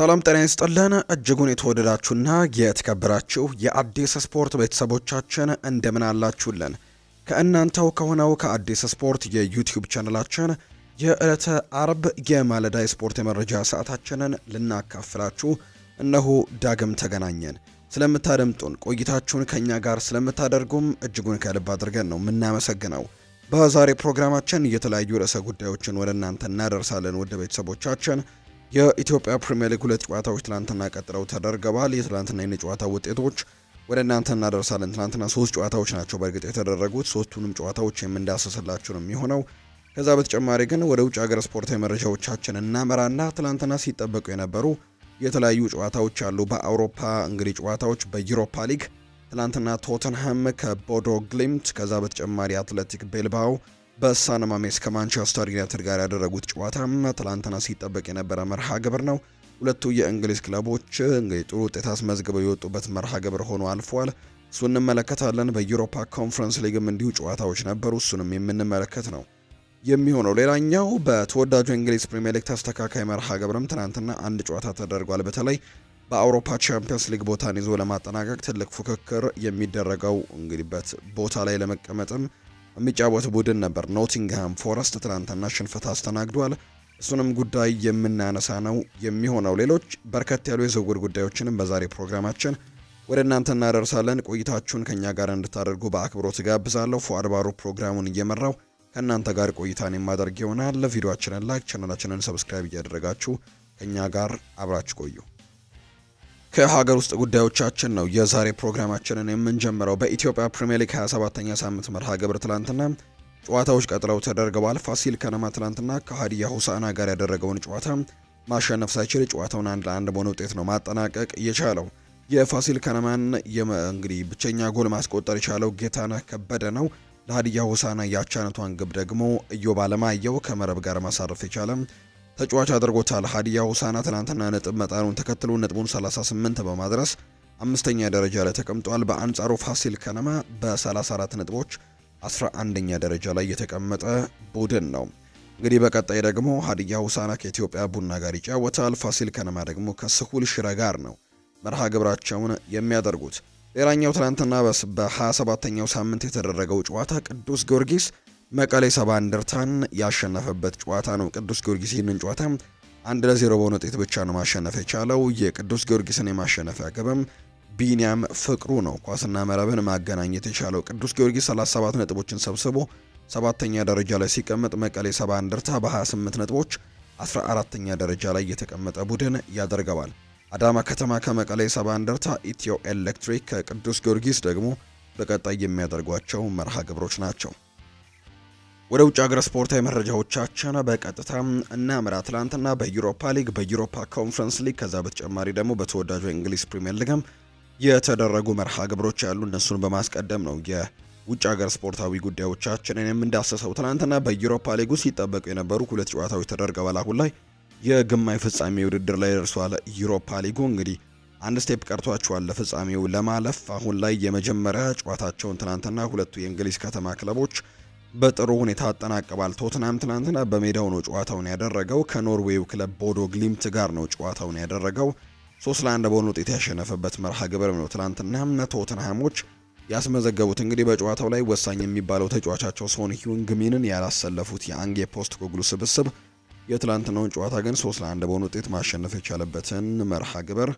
ሰላም ጤና ይስጥልን እጅጉን የተወደዳችሁና የተከበራችሁ የአዲስ ስፖርት ቤተሰቦቻችን እንደምን አላችሁልን? ከእናንተው ከሆነው ከአዲስ ስፖርት የዩቲዩብ ቻናላችን የዕለተ አርብ የማለዳ ስፖርት የመረጃ ሰዓታችንን ልናካፍላችሁ እነሆ ዳግም ተገናኘን። ስለምታደምጡን ቆይታችሁን ከኛ ጋር ስለምታደርጉም እጅጉን ከልብ አድርገን ነው የምናመሰግነው። በዛሬ ፕሮግራማችን የተለያዩ ርዕሰ ጉዳዮችን ወደ እናንተ እናደርሳለን። ወደ ቤተሰቦቻችን የኢትዮጵያ ፕሪሚየር ሊግ ሁለት ጨዋታዎች ትላንትና ቀጥለው ተደርገዋል። የትላንትና የጨዋታ ውጤቶች ወደ እናንተ እናደርሳለን። ትላንትና 3 ጨዋታዎች ናቸው በእርግጥ የተደረጉት። ሶስቱንም ጨዋታዎች የምንዳስስላችሁ ነው የሚሆነው። ከዛ በተጨማሪ ግን ወደ ውጭ ሀገር ስፖርታዊ መረጃዎቻችን እናመራና ትላንትና ሲጠበቁ የነበሩ የተለያዩ ጨዋታዎች አሉ። በአውሮፓ እንግዲህ ጨዋታዎች በዩሮፓ ሊግ ትላንትና ቶተንሃም ከቦዶ ግሊምት፣ ከዛ በተጨማሪ አትሌቲክ ቤልባኦ በሳን ማሜስ ከማንቸስተር ዩናይትድ ጋር ያደረጉት ጨዋታ ትላንትና ሲጠበቅ የነበረ መርሃ ግብር ነው። ሁለቱ የእንግሊዝ ክለቦች እንግዲህ ጥሩ ውጤት አስመዝግበው የወጡበት መርሃ ግብር ሆኖ አልፏል። እሱን እንመለከታለን። በዩሮፓ ኮንፈረንስ ሊግም እንዲሁ ጨዋታዎች ነበሩ። እሱንም የምንመለከት ነው የሚሆነው። ሌላኛው በተወዳጁ እንግሊዝ ፕሪሚየር ሊግ ተስተካካይ መርሃ ግብርም ትናንትና አንድ ጨዋታ ተደርጓል። በተለይ በአውሮፓ ቻምፒየንስ ሊግ ቦታን ይዞ ለማጠናቀቅ ትልቅ ፉክክር የሚደረገው እንግዲህበት ቦታ ላይ ለመቀመጥም የሚጫወት ቡድን ነበር። ኖቲንግሃም ፎረስት ትናንትና ሽንፈት አስተናግዷል። እሱንም ጉዳይ የምናነሳ ነው የሚሆነው። ሌሎች በርከት ያሉ የዝውውር ጉዳዮችንም በዛሬ ፕሮግራማችን ወደ እናንተ እናደርሳለን። ቆይታችሁን ከኛ ጋር እንድታደርጉ በአክብሮት ጋብዛለሁ። ፉአድ ባሩ ፕሮግራሙን እየመራው ከእናንተ ጋር ቆይታን የማደርግ ይሆናል። ቪዲዮአችንን ላይክ፣ ቻናላችንን ሰብስክራይብ እያደረጋችሁ ከኛ ጋር አብራችሁ ቆዩ። ከሀገር ውስጥ ጉዳዮቻችን ነው የዛሬ ፕሮግራማችንን የምንጀምረው። በኢትዮጵያ ፕሪሚየር ሊግ 27ኛ ሳምንት መርሃ ግብር ትላንትና ጨዋታዎች ቀጥለው ተደርገዋል። ፋሲል ከነማ ትላንትና ከሀዲያ ሆሳዕና ጋር ያደረገውን ጨዋታ ማሸነፍ ሳይችል ጨዋታውን 1-1 በሆነ ውጤት ነው ማጠናቀቅ የቻለው። የፋሲል ከነማን እንግዲህ ብቸኛ ጎል ማስቆጠር የቻለው ጌታነህ ከበደ ነው። ለሀዲያ ሆሳዕና ያቻነቷን ግብ ደግሞ ኢዮብ አለማየሁ ከመረብ ጋር ማሳረፍ የቻለ ተጫዋች አድርጎታል። ሀዲያ ሆሳዕና ትናንትና ነጥብ መጣሉን ተከትሎ ነጥቡን 38 በማድረስ 5ኛ ደረጃ ላይ ተቀምጧል። በአንጻሩ ፋሲል ከነማ በ34 ነጥቦች 11ኛ ደረጃ ላይ የተቀመጠ ቡድን ነው። እንግዲህ በቀጣይ ደግሞ ሀዲያ ሆሳዕና ከኢትዮጵያ ቡና ጋር ይጫወታል። ፋሲል ከነማ ደግሞ ከስሁል ሽረ ጋር ነው መርሃ ግብራቸውን የሚያደርጉት። ሌላኛው ትናንትና በ27ኛው ሳምንት የተደረገው ጨዋታ ቅዱስ ጊዮርጊስ መቀሌ ሰባ እንደርታን ያሸነፈበት ጨዋታ ነው። ቅዱስ ጊዮርጊስ ይህንን ጨዋታ 1-0 በሆነ ውጤት ብቻ ነው ማሸነፍ የቻለው። የቅዱስ ጊዮርጊስን የማሸነፊያ ግብም ቢኒያም ፍቅሩ ነው ኳስና መረብን ማገናኘት የቻለው። ቅዱስ ጊዮርጊስ 37 ነጥቦችን ሰብስቦ 7ኛ ደረጃ ላይ ሲቀመጥ፣ መቀሌ ሰባ እንደርታ በ28 ነጥቦች 14ኛ ደረጃ ላይ የተቀመጠ ቡድን ያደርገዋል። አዳማ ከተማ ከመቀሌ ሰባ እንደርታ፣ ኢትዮ ኤሌክትሪክ ከቅዱስ ጊዮርጊስ ደግሞ በቀጣይ የሚያደርጓቸው መርሃ ግብሮች ናቸው። ወደ ውጭ ሀገር ስፖርታዊ መረጃዎቻችን በቀጥታ እናምራ። ትላንትና በዩሮፓ ሊግ፣ በዩሮፓ ኮንፈረንስ ሊግ ከዛ በተጨማሪ ደግሞ በተወዳጁ እንግሊዝ ፕሪሚየር ሊግም የተደረጉ መርሃ ግብሮች ያሉ እነሱን በማስቀደም ነው የውጭ ሀገር ስፖርታዊ ጉዳዮቻችንን የምንዳሰሰው። ትላንትና በዩሮፓ ሊጉ ሲጠበቁ የነበሩ ሁለት ጨዋታዎች ተደርገዋል። አሁን ላይ የግማሽ ፍጻሜ ውድድር ላይ ደርሷል። ዩሮፓ ሊጉ እንግዲህ አንድ ስቴፕ ቀርቷቸዋል ለፍጻሜው ለማለፍ። አሁን ላይ የመጀመሪያ ጨዋታቸውን ትናንትና ሁለቱ የእንግሊዝ ከተማ ክለቦች በጥሩ ሁኔታ አጠናቀዋል። ቶትናም ትናንትና በሜዳው ነው ጨዋታውን ያደረገው። ከኖርዌይው ክለብ ቦዶ ግሊምት ጋር ነው ጨዋታውን ያደረገው። 3-1 በሆነ ውጤት ያሸነፈበት መርሃ ግብር ነው ትናንትና ቶትንሃሞች ያስመዘገቡት። እንግዲህ በጨዋታው ላይ ወሳኝ የሚባለው ተጫዋቻቸው ሶን ሂዩንግ-ሚንን ያላሰለፉት የአንጌ ፖስት ኮግሉ ስብስብ የትላንትናውን ጨዋታ ግን 3-1 በሆነ ውጤት ማሸነፍ የቻለበትን መርሃ ግብር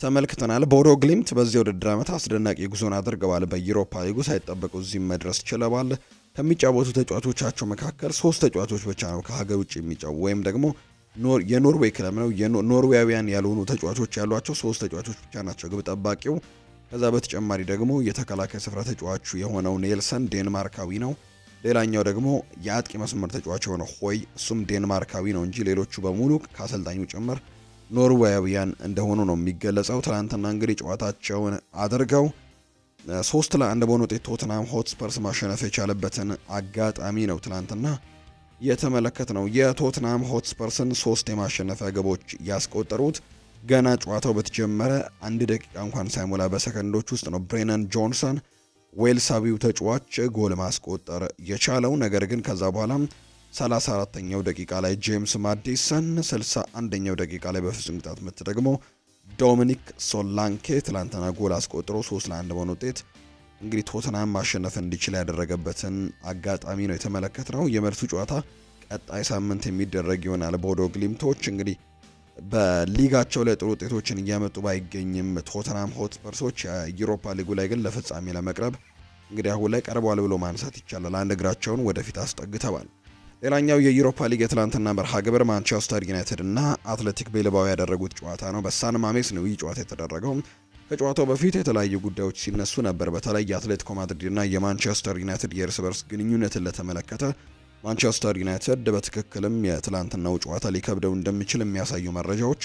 ተመልክተናል። ቦዶ ግሊምት በዚህ ውድድር ዓመት አስደናቂ ጉዞን አድርገዋል። በዩሮፓ ሊጉ ሳይጠበቁ እዚህ መድረስ ችለዋል። ከሚጫወቱ ተጫዋቾቻቸው መካከል 3 ተጫዋቾች ብቻ ነው ከሀገር ውጭ የሚጫወቱ ወይም ደግሞ የኖርዌይ ክለብ ነው ኖርዌያውያን ያልሆኑ ተጫዋቾች ያሏቸው 3 ተጫዋቾች ብቻ ናቸው። ግብ ጠባቂው፣ ከዛ በተጨማሪ ደግሞ የተከላካይ ስፍራ ተጫዋቹ የሆነው ኔልሰን ዴንማርካዊ ነው። ሌላኛው ደግሞ የአጥቂ መስመር ተጫዋች የሆነው ሆይ እሱም ዴንማርካዊ ነው እንጂ ሌሎቹ በሙሉ ከአሰልጣኙ ጭምር ኖርዌያውያን እንደሆኑ ነው የሚገለጸው። ትናንትና እንግዲህ ጨዋታቸውን አድርገው 3-1 በሆነ ውጤት ቶትናም ሆትስፐርስ ማሸነፍ የቻለበትን አጋጣሚ ነው ትናንትና የተመለከት ነው። የቶትናም ሆትስፐርስን 3 የማሸነፊያ ግቦች ያስቆጠሩት ገና ጨዋታው በተጀመረ 1 ደቂቃ እንኳን ሳይሞላ በሰከንዶች ውስጥ ነው ብሬነን ጆንሰን ዌልሳዊው ተጫዋች ጎል ማስቆጠር የቻለው። ነገር ግን ከዛ በኋላ 34ኛው ደቂቃ ላይ ጄምስ ማዲሰን፣ 61ኛው ደቂቃ ላይ በፍጹም ቅጣት ምት ደግሞ ዶሚኒክ ሶላንኬ ትላንትና ጎል አስቆጥሮ 3-1 በሆነ ውጤት እንግዲህ ቶተንሃም ማሸነፍ እንዲችል ያደረገበትን አጋጣሚ ነው የተመለከትነው። የመልሱ ጨዋታ ቀጣይ ሳምንት የሚደረግ ይሆናል። ቦዶ ግሊምቶች እንግዲህ በሊጋቸው ላይ ጥሩ ውጤቶችን እያመጡ ባይገኝም ቶተንሃም ሆትስፐርሶች የዩሮፓ ሊጉ ላይ ግን ለፍጻሜ ለመቅረብ እንግዲህ አሁን ላይ ቀርቧል ብሎ ማንሳት ይቻላል። አንድ እግራቸውን ወደፊት አስጠግተዋል። ሌላኛው የዩሮፓ ሊግ የትላንትና መርሃ ግብር ማንቸስተር ዩናይትድ እና አትሌቲክ ቤልባኦ ያደረጉት ጨዋታ ነው። በሳን ማሜስ ነው ይህ ጨዋታ የተደረገው። ከጨዋታው በፊት የተለያዩ ጉዳዮች ሲነሱ ነበር። በተለይ የአትሌቲኮ ማድሪድ እና የማንቸስተር ዩናይትድ የእርስ በርስ ግንኙነትን ለተመለከተ ማንቸስተር ዩናይትድ በትክክልም የትላንትናው ጨዋታ ሊከብደው እንደሚችል የሚያሳዩ መረጃዎች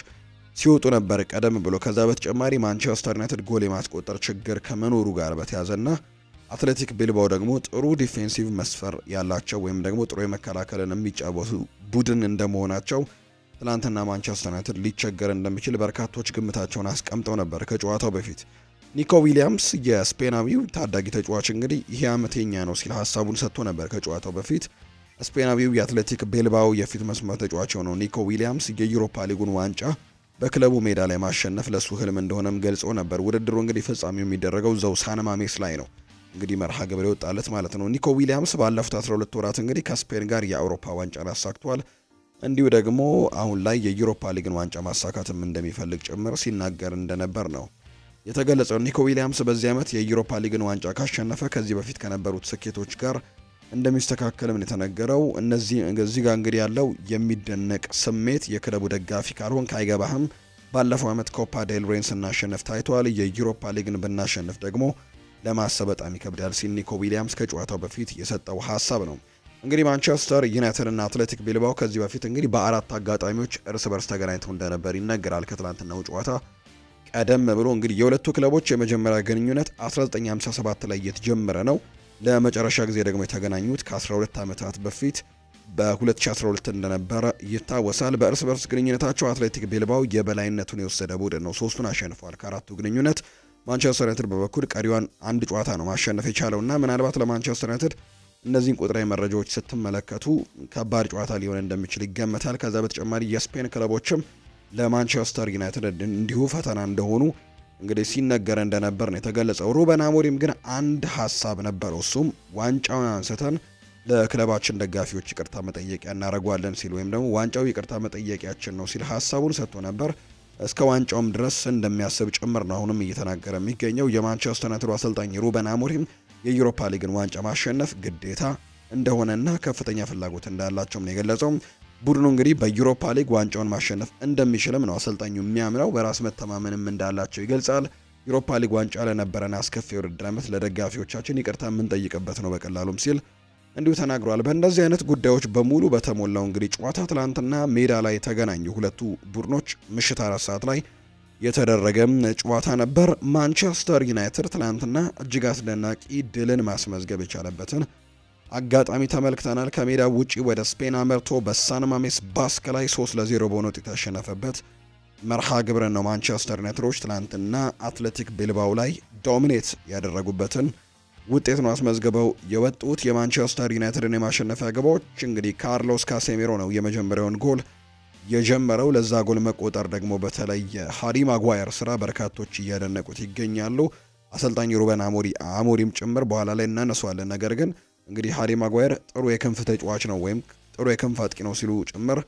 ሲወጡ ነበር ቀደም ብሎ። ከዛ በተጨማሪ ማንቸስተር ዩናይትድ ጎል የማስቆጠር ችግር ከመኖሩ ጋር በተያዘና አትሌቲክ ቤልባኦ ደግሞ ጥሩ ዲፌንሲቭ መስፈር ያላቸው ወይም ደግሞ ጥሩ የመከላከልን የሚጫወቱ ቡድን እንደመሆናቸው ትላንትና ማንቸስተር ዩናይትድ ሊቸገር እንደሚችል በርካቶች ግምታቸውን አስቀምጠው ነበር። ከጨዋታው በፊት ኒኮ ዊሊያምስ የስፔናዊው ታዳጊ ተጫዋች እንግዲህ ይሄ ዓመተኛ ነው ሲል ሀሳቡን ሰጥቶ ነበር። ከጨዋታው በፊት ስፔናዊው የአትሌቲክ ቤልባኦ የፊት መስመር ተጫዋች ነው ኒኮ ዊሊያምስ የዩሮፓ ሊጉን ዋንጫ በክለቡ ሜዳ ላይ ማሸነፍ ለሱ ህልም እንደሆነም ገልጾ ነበር። ውድድሩ እንግዲህ ፍጻሜው የሚደረገው ዘው ሳን ማሜስ ላይ ነው እንግዲህ መርሃ ግብር ይወጣለት ማለት ነው። ኒኮ ዊሊያምስ ባለፉት 12 ወራት እንግዲህ ከስፔን ጋር የአውሮፓ ዋንጫን አሳክቷል። እንዲሁ ደግሞ አሁን ላይ የዩሮፓ ሊግን ዋንጫ ማሳካትም እንደሚፈልግ ጭምር ሲናገር እንደነበር ነው የተገለጸው። ኒኮ ዊሊያምስ በዚህ ዓመት የዩሮፓ ሊግን ዋንጫ ካሸነፈ ከዚህ በፊት ከነበሩት ስኬቶች ጋር እንደሚስተካከልም ነው የተነገረው። እዚህ ጋር እንግዲህ ያለው የሚደነቅ ስሜት የክለቡ ደጋፊ ካልሆን ካይገባህም ባለፈው ዓመት ኮፓ ዴል ሬን ስናሸነፍ ታይቷል። የዩሮፓ ሊግን ብናሸንፍ ደግሞ ለማሰብ በጣም ይከብዳል ሲል ኒኮ ዊሊያምስ ከጨዋታው በፊት የሰጠው ሀሳብ ነው። እንግዲህ ማንቸስተር ዩናይትድ እና አትሌቲክ ቤልባኦ ከዚህ በፊት እንግዲህ በአራት አጋጣሚዎች እርስ በርስ ተገናኝተው እንደነበር ይነገራል። ከትላንትናው ጨዋታ ቀደም ብሎ እንግዲህ የሁለቱ ክለቦች የመጀመሪያ ግንኙነት 1957 ላይ የተጀመረ ነው። ለመጨረሻ ጊዜ ደግሞ የተገናኙት ከ12 ዓመታት በፊት በ2012 እንደነበረ ይታወሳል። በእርስ በርስ ግንኙነታቸው አትሌቲክ ቤልባኦ የበላይነቱን የወሰደ ቡድን ነው። ሶስቱን አሸንፏል ከአራቱ ግንኙነት። ማንቸስተር ዩናይትድ በበኩል ቀሪዋን አንድ ጨዋታ ነው ማሸነፍ የቻለውና ምናልባት ለማንቸስተር ዩናይትድ እነዚህን ቁጥራዊ መረጃዎች ስትመለከቱ ከባድ ጨዋታ ሊሆን እንደሚችል ይገመታል። ከዛ በተጨማሪ የስፔን ክለቦችም ለማንቸስተር ዩናይትድ እንዲሁ ፈተና እንደሆኑ እንግዲህ ሲነገር እንደነበር ነው የተገለጸው። ሩበን አሞሪም ግን አንድ ሀሳብ ነበረው። እሱም ዋንጫውን አንስተን ለክለባችን ደጋፊዎች ይቅርታ መጠየቂያ እናደርገዋለን ሲል ወይም ደግሞ ዋንጫው ይቅርታ መጠየቂያችን ነው ሲል ሀሳቡን ሰጥቶ ነበር። እስከ ዋንጫውም ድረስ እንደሚያስብ ጭምር ነው አሁንም እየተናገረ የሚገኘው። የማንቸስተር ዩናይትድ አሰልጣኝ ሩበን አሞሪም የዩሮፓ ሊግን ዋንጫ ማሸነፍ ግዴታ እንደሆነና ከፍተኛ ፍላጎት እንዳላቸውም ነው የገለጸው። ቡድኑ እንግዲህ በዩሮፓ ሊግ ዋንጫውን ማሸነፍ እንደሚችልም ነው አሰልጣኙ የሚያምነው። በራስ መተማመንም እንዳላቸው ይገልጻል። ዩሮፓ ሊግ ዋንጫ ለነበረን አስከፊ ውድድር ዓመት ለደጋፊዎቻችን ይቅርታ የምንጠይቅበት ነው በቀላሉም ሲል እንዲሁ ተናግሯል። በእንደዚህ አይነት ጉዳዮች በሙሉ በተሞላው እንግዲህ ጨዋታ ትላንትና ሜዳ ላይ ተገናኙ ሁለቱ ቡድኖች። ምሽት 4 ሰዓት ላይ የተደረገም ጨዋታ ነበር። ማንቸስተር ዩናይትድ ትላንትና እጅግ አስደናቂ ድልን ማስመዝገብ የቻለበትን አጋጣሚ ተመልክተናል። ከሜዳ ውጪ ወደ ስፔን አመርቶ በሳን ማሜስ ባስክ ላይ 3-0 በሆነ ውጤት ያሸነፈበት መርሃ ግብርን ነው። ማንቸስተር ዩናይትዶች ትላንትና አትሌቲክ ቤልባኦ ላይ ዶሚኔት ያደረጉበትን ውጤት ነው አስመዝግበው የወጡት። የማንቸስተር ዩናይትድን የማሸነፊያ ግቦች እንግዲህ ካርሎስ ካሴሜሮ ነው የመጀመሪያውን ጎል የጀመረው። ለዛ ጎል መቆጠር ደግሞ በተለይ ሃሪ ማጓየር ስራ በርካቶች እያደነቁት ይገኛሉ። አሰልጣኝ ሩበን አሞሪም ጭምር በኋላ ላይ እናነሷለን። ነገር ግን እንግዲህ ሃሪ ማጓየር ጥሩ የክንፍ ተጫዋች ነው ወይም ጥሩ የክንፍ አጥቂ ነው ሲሉ ጭምር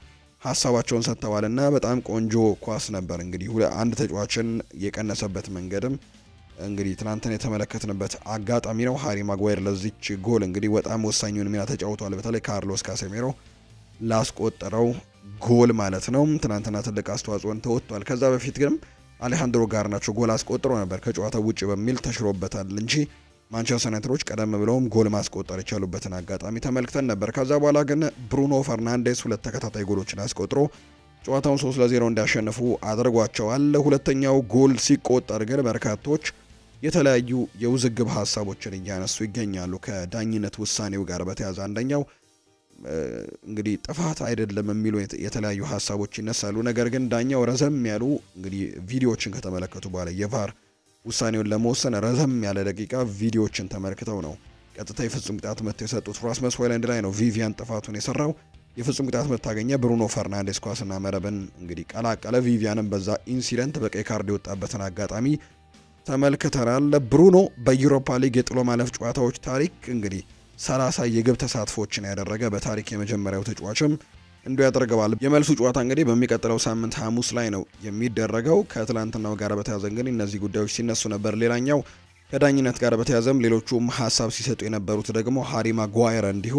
ሀሳባቸውን ሰጥተዋልና በጣም ቆንጆ ኳስ ነበር። እንግዲህ አንድ ተጫዋችን የቀነሰበት መንገድም እንግዲህ ትናንትና የተመለከትንበት አጋጣሚ ነው። ሃሪ ማጓየር ለዚች ጎል እንግዲህ በጣም ወሳኙን ሚና ተጫውቷል። በተለይ ካርሎስ ካሴሜሮ ላስቆጠረው ጎል ማለት ነው ትናንትና ትልቅ አስተዋጽኦን ተወጥቷል። ከዛ በፊት ግን አሌሃንድሮ ጋርናቾ ጎል አስቆጥሮ ነበር ከጨዋታው ውጪ በሚል ተሽሮበታል እንጂ ማንቸስተር ዩናይትዶች ቀደም ብለውም ጎል ማስቆጠር የቻሉበትን አጋጣሚ ተመልክተን ነበር። ከዛ በኋላ ግን ብሩኖ ፈርናንዴስ ሁለት ተከታታይ ጎሎችን አስቆጥሮ ጨዋታውን 3-0 እንዲያሸንፉ አድርጓቸዋል። ሁለተኛው ጎል ሲቆጠር ግን በርካቶች የተለያዩ የውዝግብ ሀሳቦችን እያነሱ ይገኛሉ ከዳኝነት ውሳኔው ጋር በተያያዘ። አንደኛው እንግዲህ ጥፋት አይደለም የሚሉ የተለያዩ ሀሳቦች ይነሳሉ። ነገር ግን ዳኛው ረዘም ያሉ እንግዲህ ቪዲዮዎችን ከተመለከቱ በኋላ የቫር ውሳኔውን ለመወሰን ረዘም ያለ ደቂቃ ቪዲዮዎችን ተመልክተው ነው ቀጥታ የፍጹም ቅጣት ምት የሰጡት ራስመስ ሆይሉንድ ላይ ነው ቪቪያን ጥፋቱን የሰራው። የፍጹም ቅጣት ምት ታገኘ። ብሩኖ ፈርናንዴስ ኳስና መረብን እንግዲህ ቀላቀለ። ቪቪያንም በዛ ኢንሲደንት በቀይ ካርድ የወጣበትን አጋጣሚ ተመልክተናል። ብሩኖ በዩሮፓ ሊግ የጥሎ ማለፍ ጨዋታዎች ታሪክ እንግዲህ 30 የግብ ተሳትፎችን ያደረገ በታሪክ የመጀመሪያው ተጫዋችም እንዲሁ ያደርገዋል። የመልሱ ጨዋታ እንግዲህ በሚቀጥለው ሳምንት ሐሙስ ላይ ነው የሚደረገው። ከትላንትናው ጋር በተያያዘ እንግዲህ እነዚህ ጉዳዮች ሲነሱ ነበር። ሌላኛው ከዳኝነት ጋር በተያያዘም ሌሎቹም ሀሳብ ሲሰጡ የነበሩት ደግሞ ሃሪ ማጓየር እንዲሁ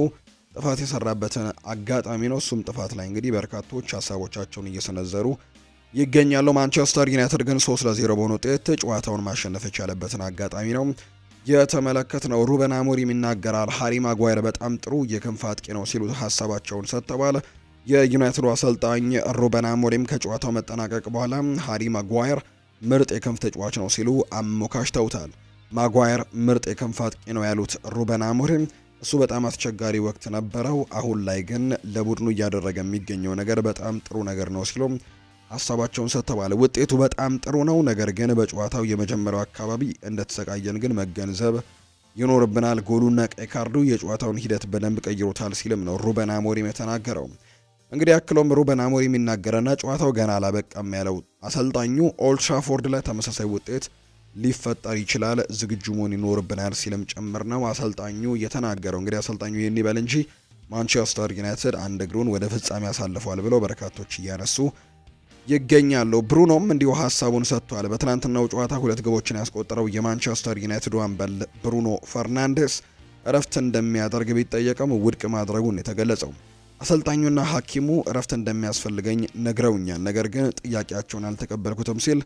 ጥፋት የሰራበትን አጋጣሚ ነው። እሱም ጥፋት ላይ እንግዲህ በርካቶች ሀሳቦቻቸውን እየሰነዘሩ ይገኛሉ። ማንቸስተር ዩናይትድ ግን 3-0 በሆነ ውጤት ጨዋታውን ማሸነፍ የቻለበትን አጋጣሚ ነው የተመለከትነው። ሩበን አሞሪም ይናገራል። ሃሪ ማጓየር በጣም ጥሩ የክንፍ አጥቂ ነው ሲሉ ሀሳባቸውን ሰጥተዋል። የዩናይትዱ አሰልጣኝ ሩበን አሞሪም ከጨዋታው መጠናቀቅ በኋላ ሃሪ ማጓየር ምርጥ የክንፍ ተጫዋች ነው ሲሉ አሞካሽተውታል። ማጓየር ምርጥ የክንፍ አጥቂ ነው ያሉት ሩበን አሞሪም እሱ በጣም አስቸጋሪ ወቅት ነበረው፣ አሁን ላይ ግን ለቡድኑ እያደረገ የሚገኘው ነገር በጣም ጥሩ ነገር ነው ሲሉ ሀሳባቸውን ሰጥተዋል። ውጤቱ በጣም ጥሩ ነው፣ ነገር ግን በጨዋታው የመጀመሪያው አካባቢ እንደተሰቃየን ግን መገንዘብ ይኖርብናል። ጎሉና ቀይ ካርዱ የጨዋታውን ሂደት በደንብ ቀይሮታል ሲልም ነው ሩበን አሞሪም የተናገረው። እንግዲህ አክሎም ሩበን አሞሪም ይናገረና ጨዋታው ገና አላበቃም ያለው አሰልጣኙ ኦልድ ትራፎርድ ላይ ተመሳሳይ ውጤት ሊፈጠር ይችላል፣ ዝግጁ መሆን ይኖርብናል ሲልም ጭምር ነው አሰልጣኙ የተናገረው። እንግዲህ አሰልጣኙ ይህን ይበል እንጂ ማንቸስተር ዩናይትድ አንድ እግሩን ወደ ፍጻሜ አሳልፏል ብለው በርካቶች እያነሱ ይገኛሉ። ብሩኖም እንዲሁ ሀሳቡን ሰጥቷል። በትናንትናው ጨዋታ 2 ግቦችን ያስቆጠረው የማንቸስተር ዩናይትድ አምበል ብሩኖ ፈርናንዴስ እረፍት እንደሚያደርግ ቢጠየቅም ውድቅ ማድረጉን የተገለጸው አሰልጣኙና ሐኪሙ እረፍት እንደሚያስፈልገኝ ነግረውኛል፣ ነገር ግን ጥያቄያቸውን አልተቀበልኩትም ሲል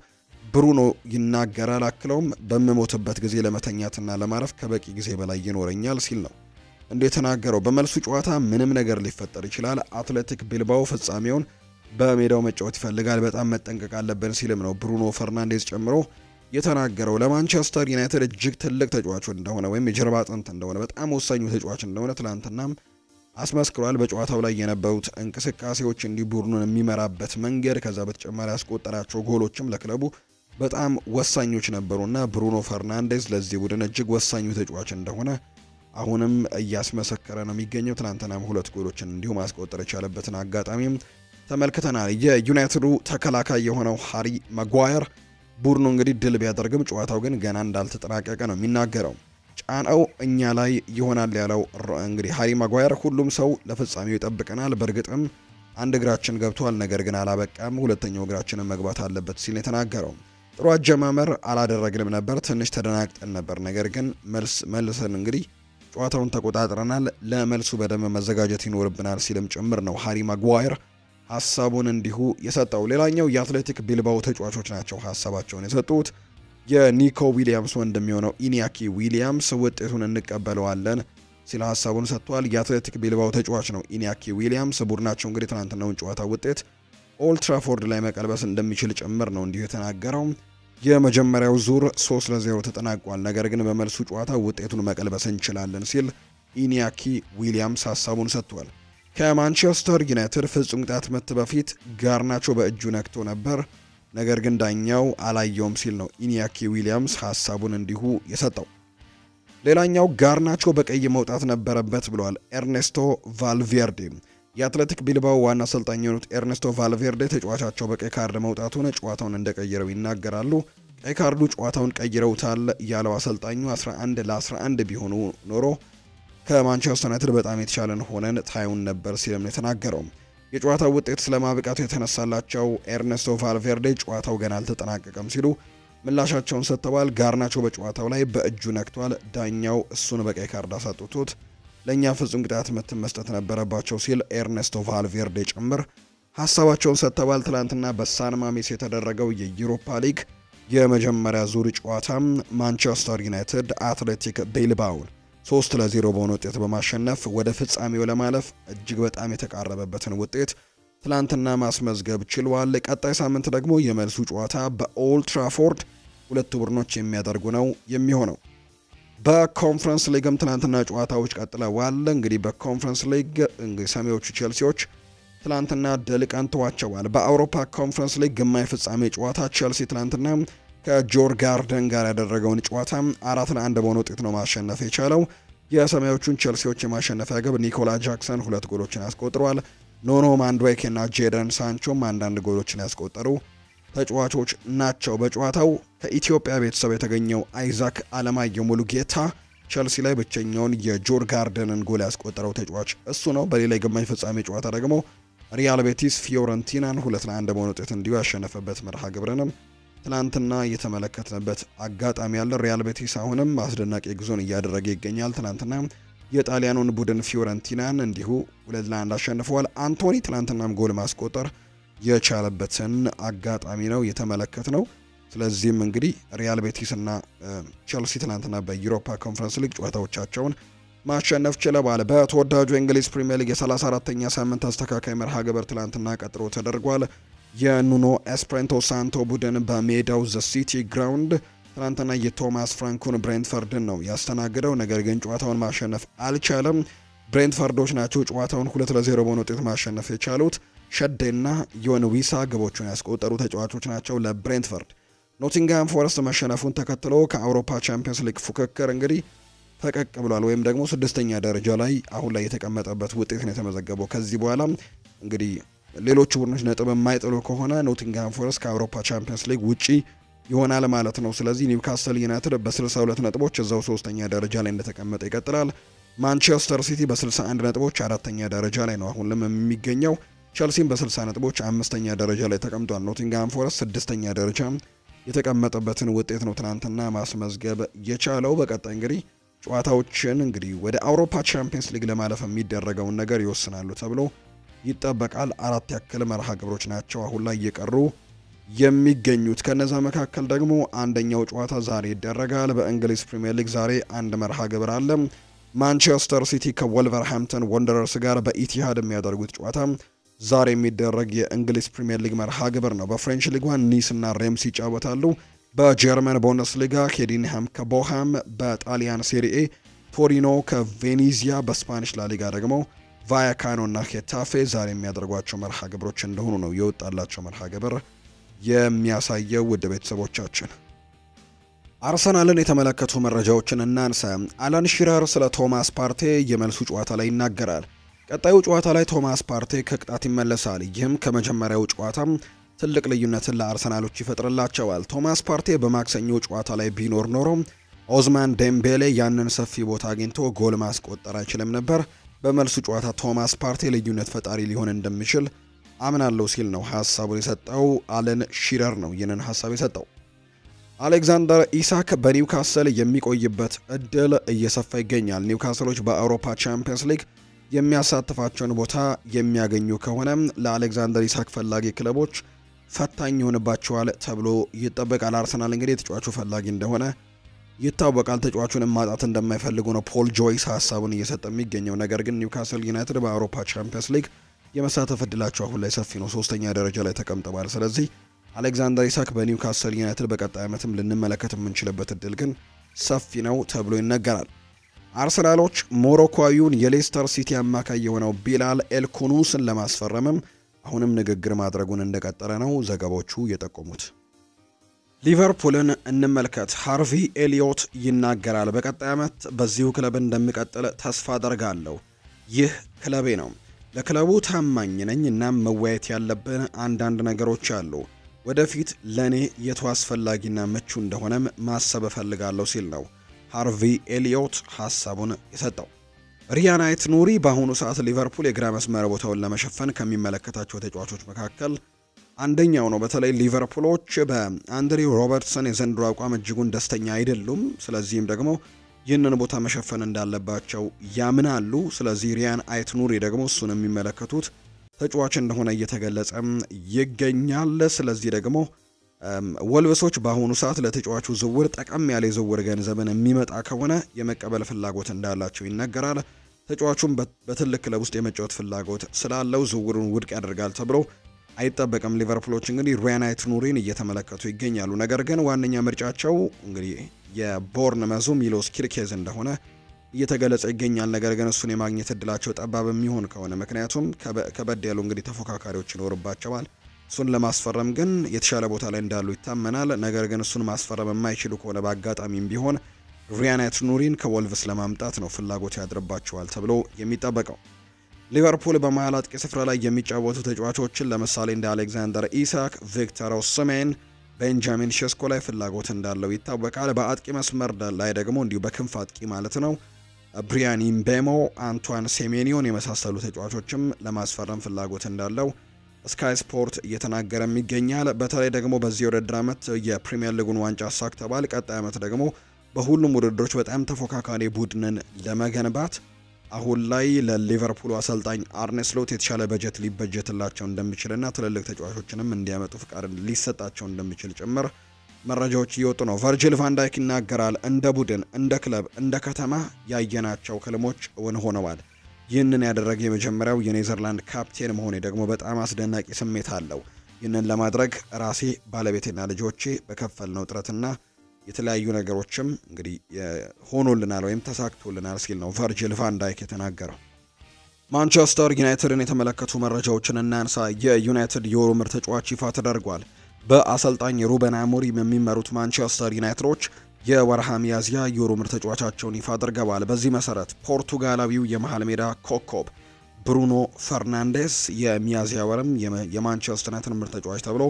ብሩኖ ይናገራል። አክለውም በምሞትበት ጊዜ ለመተኛትና ለማረፍ ከበቂ ጊዜ በላይ ይኖረኛል ሲል ነው እንደተናገረው። በመልሱ ጨዋታ ምንም ነገር ሊፈጠር ይችላል። አትሌቲክ ቢልባኦ ፍጻሜውን በሜዳው መጫወት ይፈልጋል፣ በጣም መጠንቀቅ አለብን ሲልም ነው ብሩኖ ፈርናንዴዝ ጨምሮ የተናገረው። ለማንቸስተር ዩናይትድ እጅግ ትልቅ ተጫዋች እንደሆነ ወይም የጀርባ አጥንት እንደሆነ በጣም ወሳኙ ተጫዋች እንደሆነ ትላንትናም አስመስክሯል። በጨዋታው ላይ የነበሩት እንቅስቃሴዎች እንዲህ ቡድኑን የሚመራበት መንገድ ከዛ በተጨማሪ ያስቆጠራቸው ጎሎችም ለክለቡ በጣም ወሳኞች ነበሩና ብሩኖ ፈርናንዴዝ ለዚህ ቡድን እጅግ ወሳኙ ተጫዋች እንደሆነ አሁንም እያስመሰከረ ነው የሚገኘው። ትናንትናም 2 ጎሎችን እንዲሁ ማስቆጠር የቻለበትን አጋጣሚም ተመልክተናል። የዩናይትዱ ተከላካይ የሆነው ሃሪ ማጓየር ቡድኑ እንግዲህ ድል ቢያደርግም ጨዋታው ግን ገና እንዳልተጠናቀቀ ነው የሚናገረው። ጫናው እኛ ላይ ይሆናል ያለው እንግዲህ ሃሪ ማጓየር ሁሉም ሰው ለፍጻሜው ይጠብቀናል፣ በእርግጥም አንድ እግራችን ገብቷል፣ ነገር ግን አላበቃም፣ ሁለተኛው እግራችንን መግባት አለበት ሲል የተናገረው። ጥሩ አጀማመር አላደረግንም ነበር፣ ትንሽ ተደናግጠን ነበር፣ ነገር ግን መልሰን እንግዲህ ጨዋታውን ተቆጣጥረናል፣ ለመልሱ በደንብ መዘጋጀት ይኖርብናል ሲልም ጭምር ነው ሃሪ ማጓየር ሀሳቡን እንዲሁ የሰጠው። ሌላኛው የአትሌቲክ ቢልባኦ ተጫዋቾች ናቸው ሀሳባቸውን የሰጡት። የኒኮ ዊሊያምስ ወንድም የሆነው ኢኒያኪ ዊሊያምስ ውጤቱን እንቀበለዋለን ሲል ሀሳቡን ሰጥቷል። የአትሌቲክ ቢልባኦ ተጫዋች ነው ኢኒያኪ ዊሊያምስ። ቡድናቸው እንግዲህ ትናንትናውን ጨዋታ ውጤት ኦልድ ትራፎርድ ላይ መቀልበስ እንደሚችል ጭምር ነው እንዲሁ የተናገረው። የመጀመሪያው ዙር 3-0 ተጠናቋል፣ ነገር ግን በመልሱ ጨዋታ ውጤቱን መቀልበስ እንችላለን ሲል ኢኒያኪ ዊሊያምስ ሀሳቡን ሰጥቷል። ከማንቸስተር ዩናይትድ ፍጹም ቅጣት ምት በፊት ጋርናቾ በእጁ ነክቶ ነበር፣ ነገር ግን ዳኛው አላየውም ሲል ነው ኢኒያኪ ዊሊያምስ ሀሳቡን እንዲሁ የሰጠው። ሌላኛው ጋርናቾ በቀይ መውጣት ነበረበት ብሏል ኤርኔስቶ ቫልቬርዴ። የአትሌቲክ ቢልባኦ ዋና አሰልጣኝ የሆኑት ኤርኔስቶ ቫልቬርዴ ተጫዋቻቸው በቀይ ካርድ መውጣቱን ጨዋታውን እንደቀየረው ይናገራሉ። ቀይ ካርዱ ጨዋታውን ቀይረውታል ያለው አሰልጣኙ 11-11 ቢሆኑ ኖሮ ከማንቸስተር ዩናይትድ በጣም የተሻለን ሆነን ታዩን ነበር ሲልም ነው የተናገረው። የጨዋታው ውጤት ስለማብቃቱ የተነሳላቸው ኤርኔስቶ ቫልቬርዴ ጨዋታው ገና አልተጠናቀቀም ሲሉ ምላሻቸውን ሰጥተዋል። ጋርናቾ በጨዋታው ላይ በእጁ ነክቷል፣ ዳኛው እሱን በቀይ ካርድ አሳጥቶት ለኛ ፍጹም ቅጣት ምት መስጠት ነበረባቸው ሲል ኤርኔስቶ ቫልቬርዴ ጭምር ሀሳባቸውን ሰጥተዋል። ትላንትና በሳን ማሜስ የተደረገው የዩሮፓ ሊግ የመጀመሪያ ዙር ጨዋታ ማንቸስተር ዩናይትድ አትሌቲክ ቢልባኦን 3-0 በሆነ ውጤት በማሸነፍ ወደ ፍጻሜው ለማለፍ እጅግ በጣም የተቃረበበትን ውጤት ትላንትና ማስመዝገብ ችሏል። ቀጣይ ሳምንት ደግሞ የመልሱ ጨዋታ በኦልድ ትራፎርድ ሁለቱ ቡድኖች የሚያደርጉ ነው የሚሆነው። በኮንፈረንስ ሊግም ትላንትና ጨዋታዎች ቀጥለዋል። እንግዲህ በኮንፈረንስ ሊግ እንግዲህ ሰሜዎቹ ቼልሲዎች ትላንትና ድል ቀንተዋቸዋል። በአውሮፓ ኮንፈረንስ ሊግ ግማሽ ፍጻሜ ጨዋታ ቼልሲ ትላንትና ከጆር ጋርደን ጋር ያደረገውን ጨዋታ 4-1 በሆነ ውጤት ነው ማሸነፍ የቻለው። የሰማያዊዎቹን ቸልሲዎች የማሸነፊያ ግብ ኒኮላ ጃክሰን 2 ጎሎችን አስቆጥሯል። ኖኖ ማንዱዌኬ እና ጄደን ሳንቾም አንዳንድ ጎሎችን ያስቆጠሩ ተጫዋቾች ናቸው። በጨዋታው ከኢትዮጵያ ቤተሰብ የተገኘው አይዛክ አለማየሁ ሙሉጌታ ቸልሲ ላይ ብቸኛውን የጆር ጋርደንን ጎል ያስቆጠረው ተጫዋች እሱ ነው። በሌላ የግማሽ ፍጻሜ ጨዋታ ደግሞ ሪያል ቤቲስ ፊዮረንቲናን 2-1 በሆነ ውጤት እንዲሁ ያሸነፈበት መርሃ ግብርንም ትላንትና የተመለከትንበት አጋጣሚ ያለ። ሪያል ቤቲስ አሁንም አስደናቂ ጉዞን እያደረገ ይገኛል። ትላንትና የጣሊያኑን ቡድን ፊዮረንቲናን እንዲሁ 2-1 አሸንፈዋል። አንቶኒ ትላንትናም ጎል ማስቆጠር የቻለበትን አጋጣሚ ነው የተመለከትነው። ስለዚህም እንግዲህ ሪያል ቤቲስ እና ቸልሲ ትላንትና በዩሮፓ ኮንፈረንስ ሊግ ጨዋታዎቻቸውን ማሸነፍ ችለዋል። በተወዳጁ የእንግሊዝ ፕሪሚየር ሊግ የ34ኛ ሳምንት አስተካካይ መርሃ ግብር ትላንትና ቀጥሮ ተደርጓል። የኑኖ ኤስፕሬንቶ ሳንቶ ቡድን በሜዳው ዘ ሲቲ ግራውንድ ትላንትና የቶማስ ፍራንኩን ብሬንትፈርድን ነው ያስተናግደው። ነገር ግን ጨዋታውን ማሸነፍ አልቻለም። ብሬንትፈርዶች ናቸው ጨዋታውን 2-0 በሆነ ውጤት ማሸነፍ የቻሉት። ሸዴና ዮን ዊሳ ግቦቹን ያስቆጠሩ ተጫዋቾች ናቸው ለብሬንትፈርድ። ኖቲንግሃም ፎረስት መሸነፉን ተከትሎ ከአውሮፓ ቻምፒየንስ ሊግ ፉክክር እንግዲህ ፈቀቅ ብሏል፣ ወይም ደግሞ 6ኛ ደረጃ ላይ አሁን ላይ የተቀመጠበት ውጤት ነው የተመዘገበው። ከዚህ በኋላ እንግዲህ ሌሎች ቡድኖች ነጥብ የማይጥሉ ከሆነ ኖቲንግሃም ፎረስት ከአውሮፓ ቻምፒየንስ ሊግ ውጪ ይሆናል ማለት ነው። ስለዚህ ኒውካስል ዩናይትድ በ62 ነጥቦች እዛው 3ኛ ደረጃ ላይ እንደተቀመጠ ይቀጥላል። ማንቸስተር ሲቲ በ61 ነጥቦች 4ኛ ደረጃ ላይ ነው አሁንም የሚገኘው። ቸልሲም በ60 ነጥቦች 5ኛ ደረጃ ላይ ተቀምጧል። ኖቲንግሃም ፎረስት 6ኛ ደረጃ የተቀመጠበትን ውጤት ነው ትናንትና ማስመዝገብ የቻለው። በቀጣይ እንግዲህ ጨዋታዎችን እንግዲህ ወደ አውሮፓ ቻምፒየንስ ሊግ ለማለፍ የሚደረገውን ነገር ይወስናሉ ተብሎ ይጠበቃል። 4 ያክል መርሃ ግብሮች ናቸው አሁን ላይ እየቀሩ የሚገኙት። ከነዛ መካከል ደግሞ አንደኛው ጨዋታ ዛሬ ይደረጋል። በእንግሊዝ ፕሪሚየር ሊግ ዛሬ አንድ መርሃ ግብር አለ። ማንቸስተር ሲቲ ከወልቨርሃምፕተን ወንደረርስ ጋር በኢቲሃድ የሚያደርጉት ጨዋታ ዛሬ የሚደረግ የእንግሊዝ ፕሪሚየር ሊግ መርሃ ግብር ነው። በፍሬንች ሊግ 1 ኒስ እና ሬምስ ይጫወታሉ። በጀርመን ቡንደስሊጋ ኬዲንሃም ከቦሃም፣ በጣሊያን ሴሪኤ ቶሪኖ ከቬኔዚያ፣ በስፓኒሽ ላሊጋ ደግሞ ቫያካኖ እና ሄታፌ ዛሬ የሚያደርጓቸው መርሃ ግብሮች እንደሆኑ ነው የወጣላቸው መርሃ ግብር የሚያሳየው። ውድ ቤተሰቦቻችን አርሰናልን የተመለከቱ መረጃዎችን እናንሳ። አላን ሺረር ስለ ቶማስ ፓርቴ የመልሱ ጨዋታ ላይ ይናገራል። ቀጣዩ ጨዋታ ላይ ቶማስ ፓርቴ ከቅጣት ይመለሳል። ይህም ከመጀመሪያው ጨዋታ ትልቅ ልዩነትን ለአርሰናሎች ይፈጥርላቸዋል። ቶማስ ፓርቴ በማክሰኞ ጨዋታ ላይ ቢኖር ኖሮ ኦዝማን ዴምቤሌ ያንን ሰፊ ቦታ አግኝቶ ጎል ማስቆጠር አይችልም ነበር። በመልሱ ጨዋታ ቶማስ ፓርቴ ልዩነት ፈጣሪ ሊሆን እንደሚችል አምናለሁ ሲል ነው ሐሳቡን የሰጠው። አለን ሺረር ነው ይህንን ሐሳብ የሰጠው። አሌክዛንደር ኢሳክ በኒውካስል የሚቆይበት እድል እየሰፋ ይገኛል። ኒውካስሎች በአውሮፓ ቻምፒየንስ ሊግ የሚያሳትፋቸውን ቦታ የሚያገኙ ከሆነ ለአሌክዛንደር ኢሳክ ፈላጊ ክለቦች ፈታኝ ይሆንባቸዋል ተብሎ ይጠበቃል። አርሰናል እንግዲህ የተጫዋቹ ፈላጊ እንደሆነ ይታወቃል። ተጫዋቹን ማጣት እንደማይፈልጉ ነው ፖል ጆይስ ሐሳቡን እየሰጠ የሚገኘው። ነገር ግን ኒውካስል ዩናይትድ በአውሮፓ ቻምፒየንስ ሊግ የመሳተፍ እድላቸው አሁን ላይ ሰፊ ነው። 3ኛ ደረጃ ላይ ተቀምጠዋል። ስለዚህ አሌክዛንደር ኢሳክ በኒውካስል ዩናይትድ በቀጣይ ዓመትም ልንመለከት የምንችልበት እድል ግን ሰፊ ነው ተብሎ ይነገራል። አርሰናሎች ሞሮኮዊውን የሌስተር ሲቲ አማካይ የሆነው ቢላል ኤልኩኑስን ለማስፈረምም አሁንም ንግግር ማድረጉን እንደቀጠለ ነው ዘገባዎቹ የጠቆሙት። ሊቨርፑልን እንመልከት። ሃርቪ ኤሊዮት ይናገራል። በቀጣይ ዓመት በዚሁ ክለብ እንደሚቀጥል ተስፋ አደርጋለሁ። ይህ ክለቤ ነው። ለክለቡ ታማኝ ነኝ እና መወያየት ያለብን አንዳንድ ነገሮች አሉ። ወደፊት ለኔ የቱ አስፈላጊና ምቹ እንደሆነም ማሰብ እፈልጋለሁ ሲል ነው ሃርቪ ኤሊዮት ሐሳቡን የሰጠው። ሪያን አይት ኑሪ በአሁኑ ሰዓት ሊቨርፑል የግራ መስመር ቦታውን ለመሸፈን ከሚመለከታቸው ተጫዋቾች መካከል አንደኛው ነው። በተለይ ሊቨርፑሎች በአንድሪው ሮበርትሰን የዘንድሮ አቋም እጅጉን ደስተኛ አይደሉም። ስለዚህም ደግሞ ይህንን ቦታ መሸፈን እንዳለባቸው ያምናሉ። ስለዚህ ሪያን አይት ኑሪ ደግሞ እሱን የሚመለከቱት ተጫዋች እንደሆነ እየተገለጸ ይገኛል። ስለዚህ ደግሞ ወልቭሶች በአሁኑ ሰዓት ለተጫዋቹ ዝውውር ጠቀም ያለ የዝውውር ገንዘብን የሚመጣ ከሆነ የመቀበል ፍላጎት እንዳላቸው ይነገራል። ተጫዋቹም በትልቅ ክለብ ውስጥ የመጫወት ፍላጎት ስላለው ዝውውሩን ውድቅ ያደርጋል ተብሎ አይጠበቅም። ሊቨርፑሎች እንግዲህ ሪያን አይት ኑሪን እየተመለከቱ ይገኛሉ። ነገር ግን ዋነኛ ምርጫቸው እንግዲህ የቦርንመዙ ሚሎስ ኪርኬዝ እንደሆነ እየተገለጸ ይገኛል። ነገር ግን እሱን የማግኘት እድላቸው ጠባብ የሚሆን ከሆነ ምክንያቱም ከበድ ያሉ እንግዲህ ተፎካካሪዎች ይኖርባቸዋል። እሱን ለማስፈረም ግን የተሻለ ቦታ ላይ እንዳሉ ይታመናል። ነገር ግን እሱን ማስፈረም የማይችሉ ከሆነ በአጋጣሚም ቢሆን ሪያን አይት-ኑሪን ከወልቭስ ለማምጣት ነው ፍላጎት ያድርባቸዋል ተብሎ የሚጠበቀው። ሊቨርፑል በመሃል አጥቂ ስፍራ ላይ የሚጫወቱ ተጫዋቾችን ለምሳሌ እንደ አሌክዛንደር ኢሳክ፣ ቪክተር ኦሲሜን፣ ቤንጃሚን ሼስኮ ላይ ፍላጎት እንዳለው ይታወቃል። በአጥቂ መስመር ላይ ደግሞ እንዲሁ በክንፍ አጥቂ ማለት ነው ብሪያን ኢምቤሞ፣ አንቷን ሴሜኒዮን የመሳሰሉ ተጫዋቾችም ለማስፈረም ፍላጎት እንዳለው ስካይ ስፖርት እየተናገረም ይገኛል። በተለይ ደግሞ በዚህ ውድድር ዓመት የፕሪሚየር ሊጉን ዋንጫ አሳክተዋል። ቀጣይ ዓመት ደግሞ በሁሉም ውድድሮች በጣም ተፎካካሪ ቡድንን ለመገንባት አሁን ላይ ለሊቨርፑል አሰልጣኝ አርኔ ስሎት የተሻለ በጀት ሊበጀትላቸው እንደሚችልና ትልልቅ ተጫዋቾችንም እንዲያመጡ ፍቃድ ሊሰጣቸው እንደሚችል ጭምር መረጃዎች እየወጡ ነው። ቨርጂል ቫን ዳይክ ይናገራል። እንደ ቡድን፣ እንደ ክለብ፣ እንደ ከተማ ያየናቸው ህልሞች እውን ሆነዋል። ይህንን ያደረገ የመጀመሪያው የኔዘርላንድ ካፕቴን መሆኔ ደግሞ በጣም አስደናቂ ስሜት አለው። ይህንን ለማድረግ ራሴ፣ ባለቤቴና ልጆቼ በከፈልነው ጥረትና የተለያዩ ነገሮችም እንግዲህ ሆኖልናል ወይም ተሳክቶልናል ሲል ነው ቨርጂል ቫን ዳይክ የተናገረው። ማንቸስተር ዩናይትድን የተመለከቱ መረጃዎችን እናንሳ። የዩናይትድ የወሩ ምርጥ ተጫዋች ይፋ ተደርጓል። በአሰልጣኝ ሩበን አሞሪም የሚመሩት ማንቸስተር ዩናይትዶች የወርሃ ሚያዝያ የወሩ ምርጥ ተጫዋቻቸውን ይፋ አድርገዋል። በዚህ መሰረት ፖርቱጋላዊው የመሃል ሜዳ ኮከብ ብሩኖ ፈርናንዴስ የሚያዝያ ወርም የማንቸስተር ዩናይትድ ምርጥ ተጫዋች ተብሎ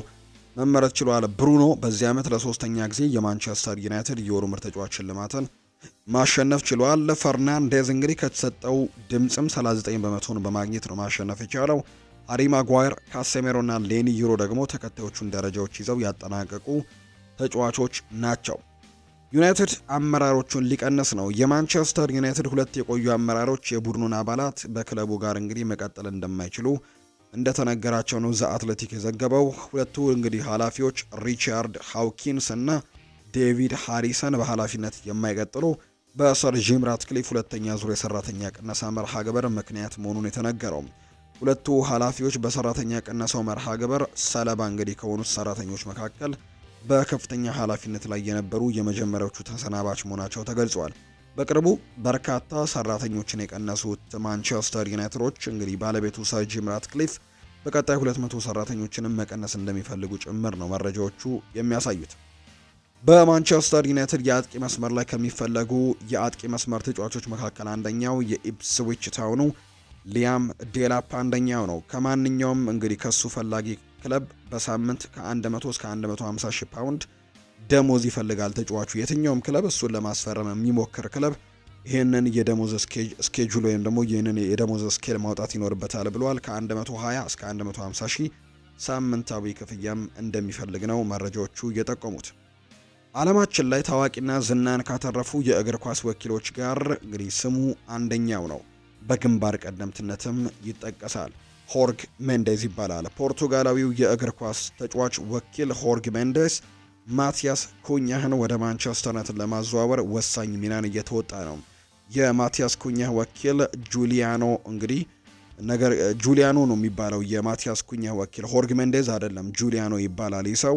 መመረጥ ችሏል። ብሩኖ በዚህ ዓመት ለሶስተኛ ጊዜ የማንቸስተር ዩናይትድ የወሩ ምርጥ ተጫዋች ሽልማትን ማሸነፍ ችሏል። ፈርናንዴዝ እንግዲህ ከተሰጠው ድምጽም 39 በመቶን በማግኘት ነው ማሸነፍ የቻለው። ሃሪ ማጓየር፣ ካሴሜሮና ሌኒ ዩሮ ደግሞ ተከታዮቹን ደረጃዎች ይዘው ያጠናቀቁ ተጫዋቾች ናቸው። ዩናይትድ አመራሮቹን ሊቀንስ ነው። የማንቸስተር ዩናይትድ ሁለት የቆዩ አመራሮች የቡድኑን አባላት በክለቡ ጋር እንግዲህ መቀጠል እንደማይችሉ እንደተነገራቸው ነው ዘ አትሌቲክ የዘገበው። ሁለቱ እንግዲህ ኃላፊዎች ሪቻርድ ሃውኪንስ እና ዴቪድ ሃሪሰን በኃላፊነት የማይቀጥሉ በሰር ጂም ራትክሊፍ ሁለተኛ ዙር የሰራተኛ ቅነሳ መርሃ ግብር ምክንያት መሆኑን የተነገረው። ሁለቱ ኃላፊዎች በሰራተኛ ቅነሳው መርሃ ግብር ሰለባ እንግዲህ ከሆኑት ሰራተኞች መካከል በከፍተኛ ኃላፊነት ላይ የነበሩ የመጀመሪያዎቹ ተሰናባች መሆናቸው ተገልጿል። በቅርቡ በርካታ ሰራተኞችን የቀነሱት ማንቸስተር ዩናይትዶች እንግዲህ ባለቤቱ ሰር ጂም ራትክሊፍ በቀጣይ 200 ሰራተኞችንም መቀነስ እንደሚፈልጉ ጭምር ነው መረጃዎቹ የሚያሳዩት። በማንቸስተር ዩናይትድ የአጥቂ መስመር ላይ ከሚፈለጉ የአጥቂ መስመር ተጫዋቾች መካከል አንደኛው የኢፕስዊች ታውኑ ሊያም ዴላፕ አንደኛው ነው። ከማንኛውም እንግዲህ ከሱ ፈላጊ ክለብ በሳምንት ከ100 እስከ 150 ሺህ ፓውንድ ደሞዝ ይፈልጋል ተጫዋቹ። የትኛውም ክለብ እሱን ለማስፈረም የሚሞክር ክለብ ይህንን የደሞዝ ስኬጁል ወይም ደግሞ ይህንን የደሞዝ ስኬል ማውጣት ይኖርበታል ብለዋል። ከ120 እስከ 150 ሺህ ሳምንታዊ ክፍያም እንደሚፈልግ ነው መረጃዎቹ የጠቆሙት። ዓለማችን ላይ ታዋቂና ዝናን ካተረፉ የእግር ኳስ ወኪሎች ጋር እንግዲህ ስሙ አንደኛው ነው። በግንባር ቀደምትነትም ይጠቀሳል። ሆርግ ሜንዴዝ ይባላል። ፖርቱጋላዊው የእግር ኳስ ተጫዋች ወኪል ሆርግ ሜንዴዝ ማቲያስ ኩኛህን ወደ ማንቸስተር ዩናይትድ ለማዘዋወር ወሳኝ ሚናን እየተወጣ ነው። የማቲያስ ኩኛህ ወኪል ጁሊያኖ እንግዲህ ጁሊያኖ ነው የሚባለው የማቲያስ ኩኛህ ወኪል ሆርግ ሜንዴዝ አይደለም፣ ጁሊያኖ ይባላል ይህ ሰው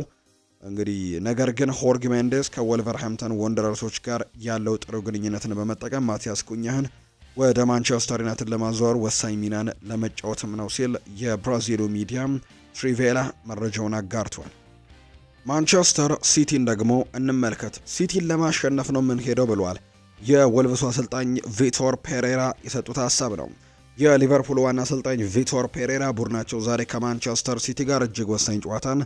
እንግዲህ። ነገር ግን ሆርግ ሜንዴዝ ከወልቨርሃምፕተን ወንደረርሶች ጋር ያለው ጥሩ ግንኙነትን በመጠቀም ማቲያስ ኩኛህን ወደ ማንቸስተር ዩናይትድ ለማዘዋወር ወሳኝ ሚናን ለመጫወትም ነው ሲል የብራዚሉ ሚዲያም ትሪቬላ መረጃውን አጋርቷል። ማንቸስተር ሲቲን ደግሞ እንመልከት። ሲቲን ለማሸነፍ ነው የምንሄደው ብሏል የወልቭሱ አሰልጣኝ ቪቶር ፔሬራ የሰጡት ሀሳብ ነው። የሊቨርፑል ዋና አሰልጣኝ ቪቶር ፔሬራ ቡድናቸው ዛሬ ከማንቸስተር ሲቲ ጋር እጅግ ወሳኝ ጨዋታን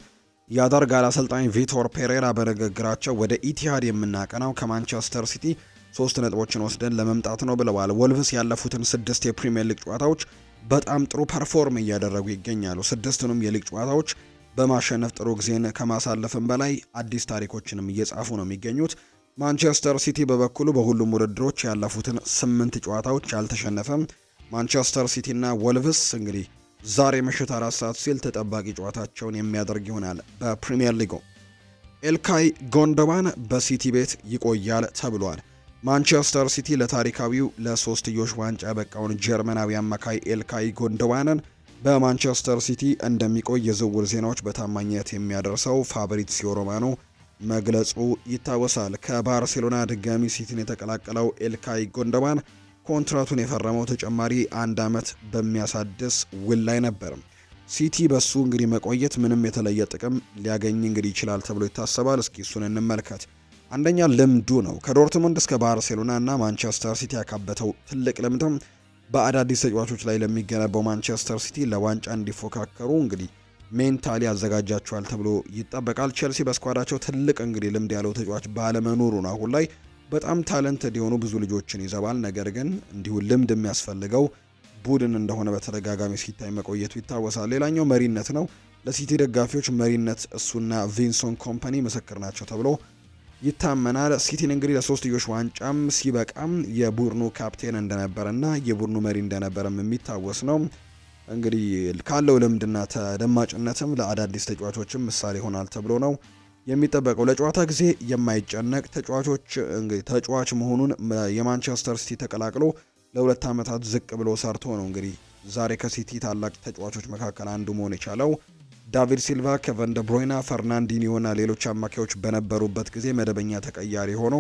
ያደርጋል። አሰልጣኝ ቪቶር ፔሬራ በንግግራቸው ወደ ኢቲሃድ የምናቀናው ከማንቸስተር ሲቲ 3 ነጥቦችን ወስደን ለመምጣት ነው ብለዋል። ወልቭስ ያለፉትን 6 የፕሪሚየር ሊግ ጨዋታዎች በጣም ጥሩ ፐርፎርም እያደረጉ ይገኛሉ። 6ቱንም የሊግ ጨዋታዎች በማሸነፍ ጥሩ ጊዜን ከማሳለፍም በላይ አዲስ ታሪኮችንም እየጻፉ ነው የሚገኙት። ማንቸስተር ሲቲ በበኩሉ በሁሉም ውድድሮች ያለፉትን 8 ጨዋታዎች አልተሸነፈም። ማንቸስተር ሲቲ እና ወልቭስ እንግዲህ ዛሬ ምሽት 4 ሰዓት ሲል ተጠባቂ ጨዋታቸውን የሚያደርግ ይሆናል። በፕሪሚየር ሊጉ ኤልካይ ጎንዶዋን በሲቲ ቤት ይቆያል ተብሏል። ማንቸስተር ሲቲ ለታሪካዊው ለሶስትዮሽ ዋንጫ ያበቃውን ጀርመናዊ አማካይ ኤልካይ ጎንዶዋንን በማንቸስተር ሲቲ እንደሚቆይ የዝውውር ዜናዎች በታማኝነት የሚያደርሰው ፋብሪዚዮ ሮማኖ መግለጹ ይታወሳል። ከባርሴሎና ድጋሚ ሲቲን የተቀላቀለው ኤልካይ ጎንዶዋን ኮንትራቱን የፈረመው ተጨማሪ 1 ዓመት በሚያሳድስ ውል ላይ ነበር። ሲቲ በሱ እንግዲህ መቆየት ምንም የተለየ ጥቅም ሊያገኝ እንግዲህ ይችላል ተብሎ ይታሰባል። እስኪ እሱን እንመልከት። አንደኛ ልምዱ ነው። ከዶርትሙንድ እስከ ባርሴሎና እና ማንቸስተር ሲቲ ያካበተው ትልቅ ልምድም በአዳዲስ ተጫዋቾች ላይ ለሚገነባው ማንቸስተር ሲቲ ለዋንጫ እንዲፎካከሩ እንግዲህ ሜንታሊ ያዘጋጃቸዋል ተብሎ ይጠበቃል። ቼልሲ በስኳዳቸው ትልቅ እንግዲህ ልምድ ያለው ተጫዋች ባለመኖሩ ነው አሁን ላይ በጣም ታለንትድ የሆኑ ብዙ ልጆችን ይዘባል። ነገር ግን እንዲሁ ልምድ የሚያስፈልገው ቡድን እንደሆነ በተደጋጋሚ ሲታይ መቆየቱ ይታወሳል። ሌላኛው መሪነት ነው። ለሲቲ ደጋፊዎች መሪነት እሱና ቪንሰንት ኮምፓኒ ምስክር ናቸው ተብሎ ይታመናል። ሲቲን እንግዲህ ለሶስትዮሽ ዋንጫም ሲበቃም የቡድኑ ካፕቴን እንደነበረና የቡድኑ መሪ እንደነበረም የሚታወስ ነው። እንግዲህ ካለው ልምድና ተደማጭነትም ለአዳዲስ ተጫዋቾችም ምሳሌ ይሆናል ተብሎ ነው የሚጠበቀው። ለጨዋታ ጊዜ የማይጨነቅ ተጫዋች መሆኑን የማንቸስተር ሲቲ ተቀላቅሎ ለ2 ዓመታት ዝቅ ብሎ ሰርቶ ነው እንግዲህ ዛሬ ከሲቲ ታላቅ ተጫዋቾች መካከል አንዱ መሆን የቻለው። ዳቪድ ሲልቫ፣ ኬቨን ደ ብሩይና፣ ፈርናንዲኒዮና ሌሎች አማካዮች በነበሩበት ጊዜ መደበኛ ተቀያሪ ሆኖ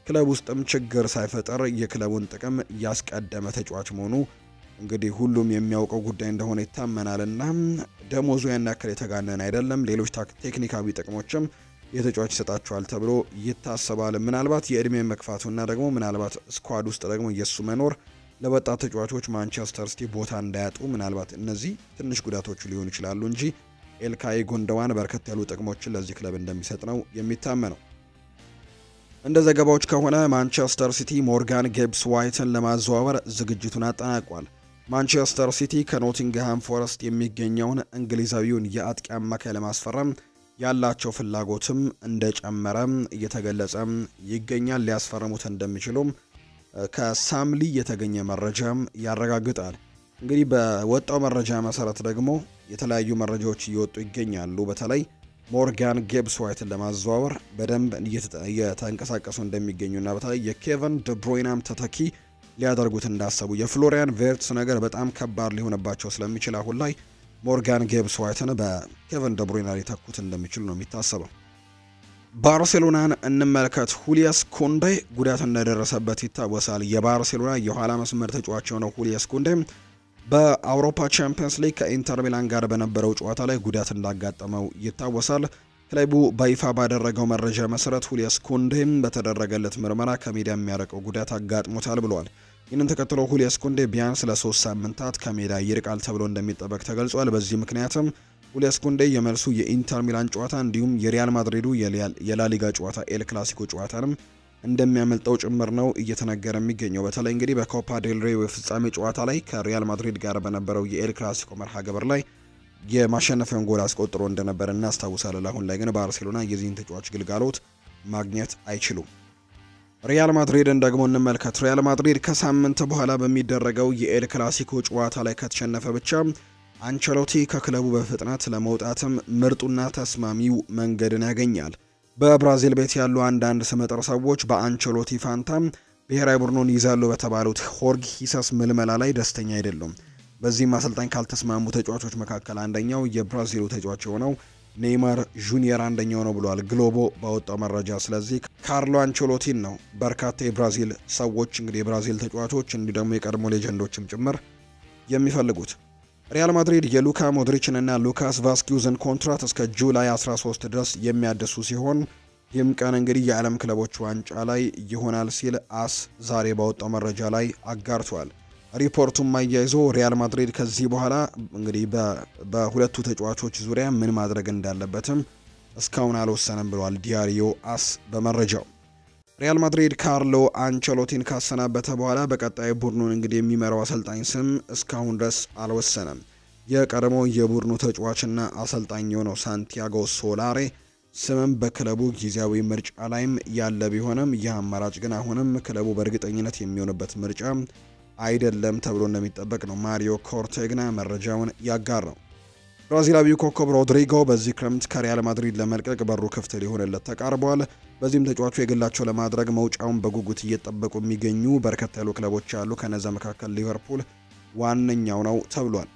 ክለብ ውስጥም ችግር ሳይፈጠር የክለቡን ጥቅም ያስቀደመ ተጫዋች መሆኑ እንግዲህ ሁሉም የሚያውቀው ጉዳይ እንደሆነ ይታመናልና ደሞዙ ያን ያክል የተጋነነ አይደለም። ሌሎች ቴክኒካዊ ጥቅሞችም የተጫዋች ይሰጣቸዋል ተብሎ ይታሰባል። ምናልባት የእድሜ መክፋቱና ደግሞ ምናልባት ስኳድ ውስጥ ደግሞ የሱ መኖር ለወጣት ተጫዋቾች ማንቸስተር ሲቲ ቦታ እንዳያጡ ምናልባት እነዚህ ትንሽ ጉዳቶቹ ሊሆኑ ይችላሉ እንጂ ኤልካይ ጉንዶዋን በርከት ያሉ ጥቅሞችን ለዚህ ክለብ እንደሚሰጥ ነው የሚታመነው። እንደ ዘገባዎች ከሆነ ማንቸስተር ሲቲ ሞርጋን ጊብስ ዋይትን ለማዘዋወር ዝግጅቱን አጠናቋል። ማንቸስተር ሲቲ ከኖቲንግሃም ፎረስት የሚገኘውን እንግሊዛዊውን የአጥቂ አማካይ ለማስፈረም ያላቸው ፍላጎትም እንደጨመረ እየተገለጸ ይገኛል። ሊያስፈርሙት እንደሚችሉም ከሳምሊ የተገኘ መረጃም ያረጋግጣል። እንግዲህ በወጣው መረጃ መሰረት ደግሞ የተለያዩ መረጃዎች እየወጡ ይገኛሉ። በተለይ ሞርጋን ጊብስ ዋይትን ለማዘዋወር በደንብ እየተንቀሳቀሱ እንደሚገኙና በተለይ የኬቨን ደ ብሩይናም ተተኪ ሊያደርጉት እንዳሰቡ የፍሎሪያን ቬርትስ ነገር በጣም ከባድ ሊሆንባቸው ስለሚችል አሁን ላይ ሞርጋን ጊብስ ዋይትን በኬቨን ደ ብሩይና ሊተኩት እንደሚችሉ ነው የሚታሰበው። ባርሴሎናን እንመልከት። ሁሊያስ ኩንዴ ጉዳት እንደደረሰበት ይታወሳል። የባርሴሎና የኋላ መስመር ተጫዋች የሆነው ሁሊያስ ኩንዴ በአውሮፓ ቻምፒየንስ ሊግ ከኢንተር ሚላን ጋር በነበረው ጨዋታ ላይ ጉዳት እንዳጋጠመው ይታወሳል። ክለቡ በይፋ ባደረገው መረጃ መሰረት ሁሊያስ ኩንዴ በተደረገለት ምርመራ ከሜዳ የሚያርቀው ጉዳት አጋጥሞታል ብሏል። ይህንን ተከትሎ ሁሊያስ ኩንዴ ቢያንስ ለ3 ሳምንታት ከሜዳ ይርቃል ተብሎ እንደሚጠበቅ ተገልጿል። በዚህ ምክንያትም ሁሊያስ ኩንዴ የመልሱ የኢንተር ሚላን ጨዋታ እንዲሁም የሪያል ማድሪዱ የላሊጋ ጨዋታ ኤል ክላሲኮ ጨዋታንም እንደሚያመልጠው ጭምር ነው እየተነገረ የሚገኘው። በተለይ እንግዲህ በኮፓ ዴል ሬይ የፍጻሜ ጨዋታ ላይ ከሪያል ማድሪድ ጋር በነበረው የኤል ክላሲኮ መርሃ ግብር ላይ የማሸነፊያውን ጎል አስቆጥሮ እንደነበር እናስታውሳለን። አሁን ላይ ግን ባርሴሎና የዚህን ተጫዋች ግልጋሎት ማግኘት አይችሉም። ሪያል ማድሪድን ደግሞ እንመልከት። ሪያል ማድሪድ ከሳምንት በኋላ በሚደረገው የኤል ክላሲኮ ጨዋታ ላይ ከተሸነፈ ብቻ አንቸሎቲ ከክለቡ በፍጥነት ለመውጣትም ምርጡና ተስማሚው መንገድን ያገኛል። በብራዚል ቤት ያሉ አንዳንድ ስመጥር ሰዎች በአንቸሎቲ ፋንታ ብሔራዊ ቡድኑን ይዛሉ በተባሉት ሆርግ ሂሰስ ምልመላ ላይ ደስተኛ አይደሉም። በዚህም አሰልጣኝ ካልተስማሙ ተጫዋቾች መካከል አንደኛው የብራዚሉ ተጫዋች የሆነው ኔይማር ጁኒየር አንደኛው ነው ብሏል ግሎቦ ባወጣው መረጃ። ስለዚህ ካርሎ አንቸሎቲን ነው በርካታ የብራዚል ሰዎች እንግዲህ የብራዚል ተጫዋቾች እንዲሁ ደግሞ የቀድሞ ሌጀንዶችም ጭምር የሚፈልጉት። ሪያል ማድሪድ የሉካ ሞድሪችን እና ሉካስ ቫስኪዩዝን ኮንትራት እስከ ጁላይ 13 ድረስ የሚያድሱ ሲሆን ይህም ቀን እንግዲህ የዓለም ክለቦች ዋንጫ ላይ ይሆናል ሲል አስ ዛሬ ባወጣው መረጃ ላይ አጋርቷል። ሪፖርቱም አያይዞ ሪያል ማድሪድ ከዚህ በኋላ እንግዲህ በሁለቱ ተጫዋቾች ዙሪያ ምን ማድረግ እንዳለበትም እስካሁን አልወሰነም ብሏል ዲያሪዮ አስ በመረጃው። ሪያል ማድሪድ ካርሎ አንቸሎቲን ካሰናበተ በኋላ በቀጣይ ቡድኑን እንግዲህ የሚመራው አሰልጣኝ ስም እስካሁን ድረስ አልወሰነም። የቀድሞ የቡድኑ ተጫዋችና አሰልጣኝ የሆነው ሳንቲያጎ ሶላሬ ስምም በክለቡ ጊዜያዊ ምርጫ ላይም ያለ ቢሆንም ይህ አማራጭ ግን አሁንም ክለቡ በእርግጠኝነት የሚሆንበት ምርጫ አይደለም ተብሎ እንደሚጠበቅ ነው ማሪዮ ኮርቴግና መረጃውን ያጋራው። ብራዚላዊው ኮከብ ሮድሪጎ በዚህ ክረምት ከሪያል ማድሪድ ለመልቀቅ በሩ ክፍት ሊሆንለት ተቃርቧል። በዚህም ተጫዋቹ የግላቸው ለማድረግ መውጫውን በጉጉት እየጠበቁ የሚገኙ በርከት ያሉ ክለቦች አሉ። ከነዛ መካከል ሊቨርፑል ዋነኛው ነው ተብሏል።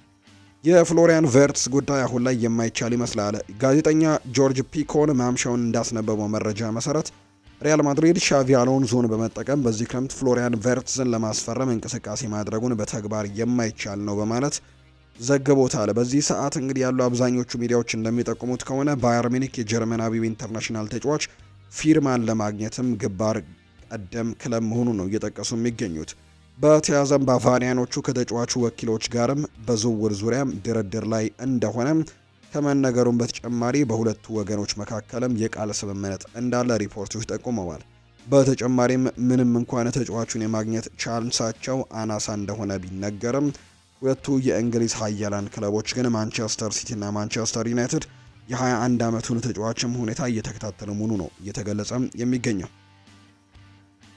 የፍሎሪያን ቨርትስ ጉዳይ አሁን ላይ የማይቻል ይመስላል። ጋዜጠኛ ጆርጅ ፒኮን ማምሻውን እንዳስነበበው መረጃ መሰረት ሪያል ማድሪድ ሻቪ አሎንዞን በመጠቀም በዚህ ክረምት ፍሎሪያን ቨርትስን ለማስፈረም እንቅስቃሴ ማድረጉን በተግባር የማይቻል ነው በማለት ዘግቦታል። በዚህ ሰዓት እንግዲህ ያሉ አብዛኞቹ ሚዲያዎች እንደሚጠቁሙት ከሆነ ባየር ሚኒክ የጀርመናዊው ኢንተርናሽናል ተጫዋች ፊርማን ለማግኘትም ግንባር ቀደም ክለብ መሆኑ ነው እየጠቀሱ የሚገኙት። በተያዘም ባቫሪያኖቹ ከተጫዋቹ ወኪሎች ጋርም በዝውውር ዙሪያ ድርድር ላይ እንደሆነ ከመነገሩም በተጨማሪ በሁለቱ ወገኖች መካከልም የቃል ስምምነት እንዳለ ሪፖርቶች ጠቁመዋል። በተጨማሪም ምንም እንኳን ተጫዋቹን የማግኘት ቻንሳቸው አናሳ እንደሆነ ቢነገርም ሁለቱ የእንግሊዝ ኃያላን ክለቦች ግን ማንቸስተር ሲቲ እና ማንቸስተር ዩናይትድ የ21 ዓመቱን ተጫዋችም ሁኔታ እየተከታተሉ መሆኑ ነው እየተገለጸ የሚገኘው።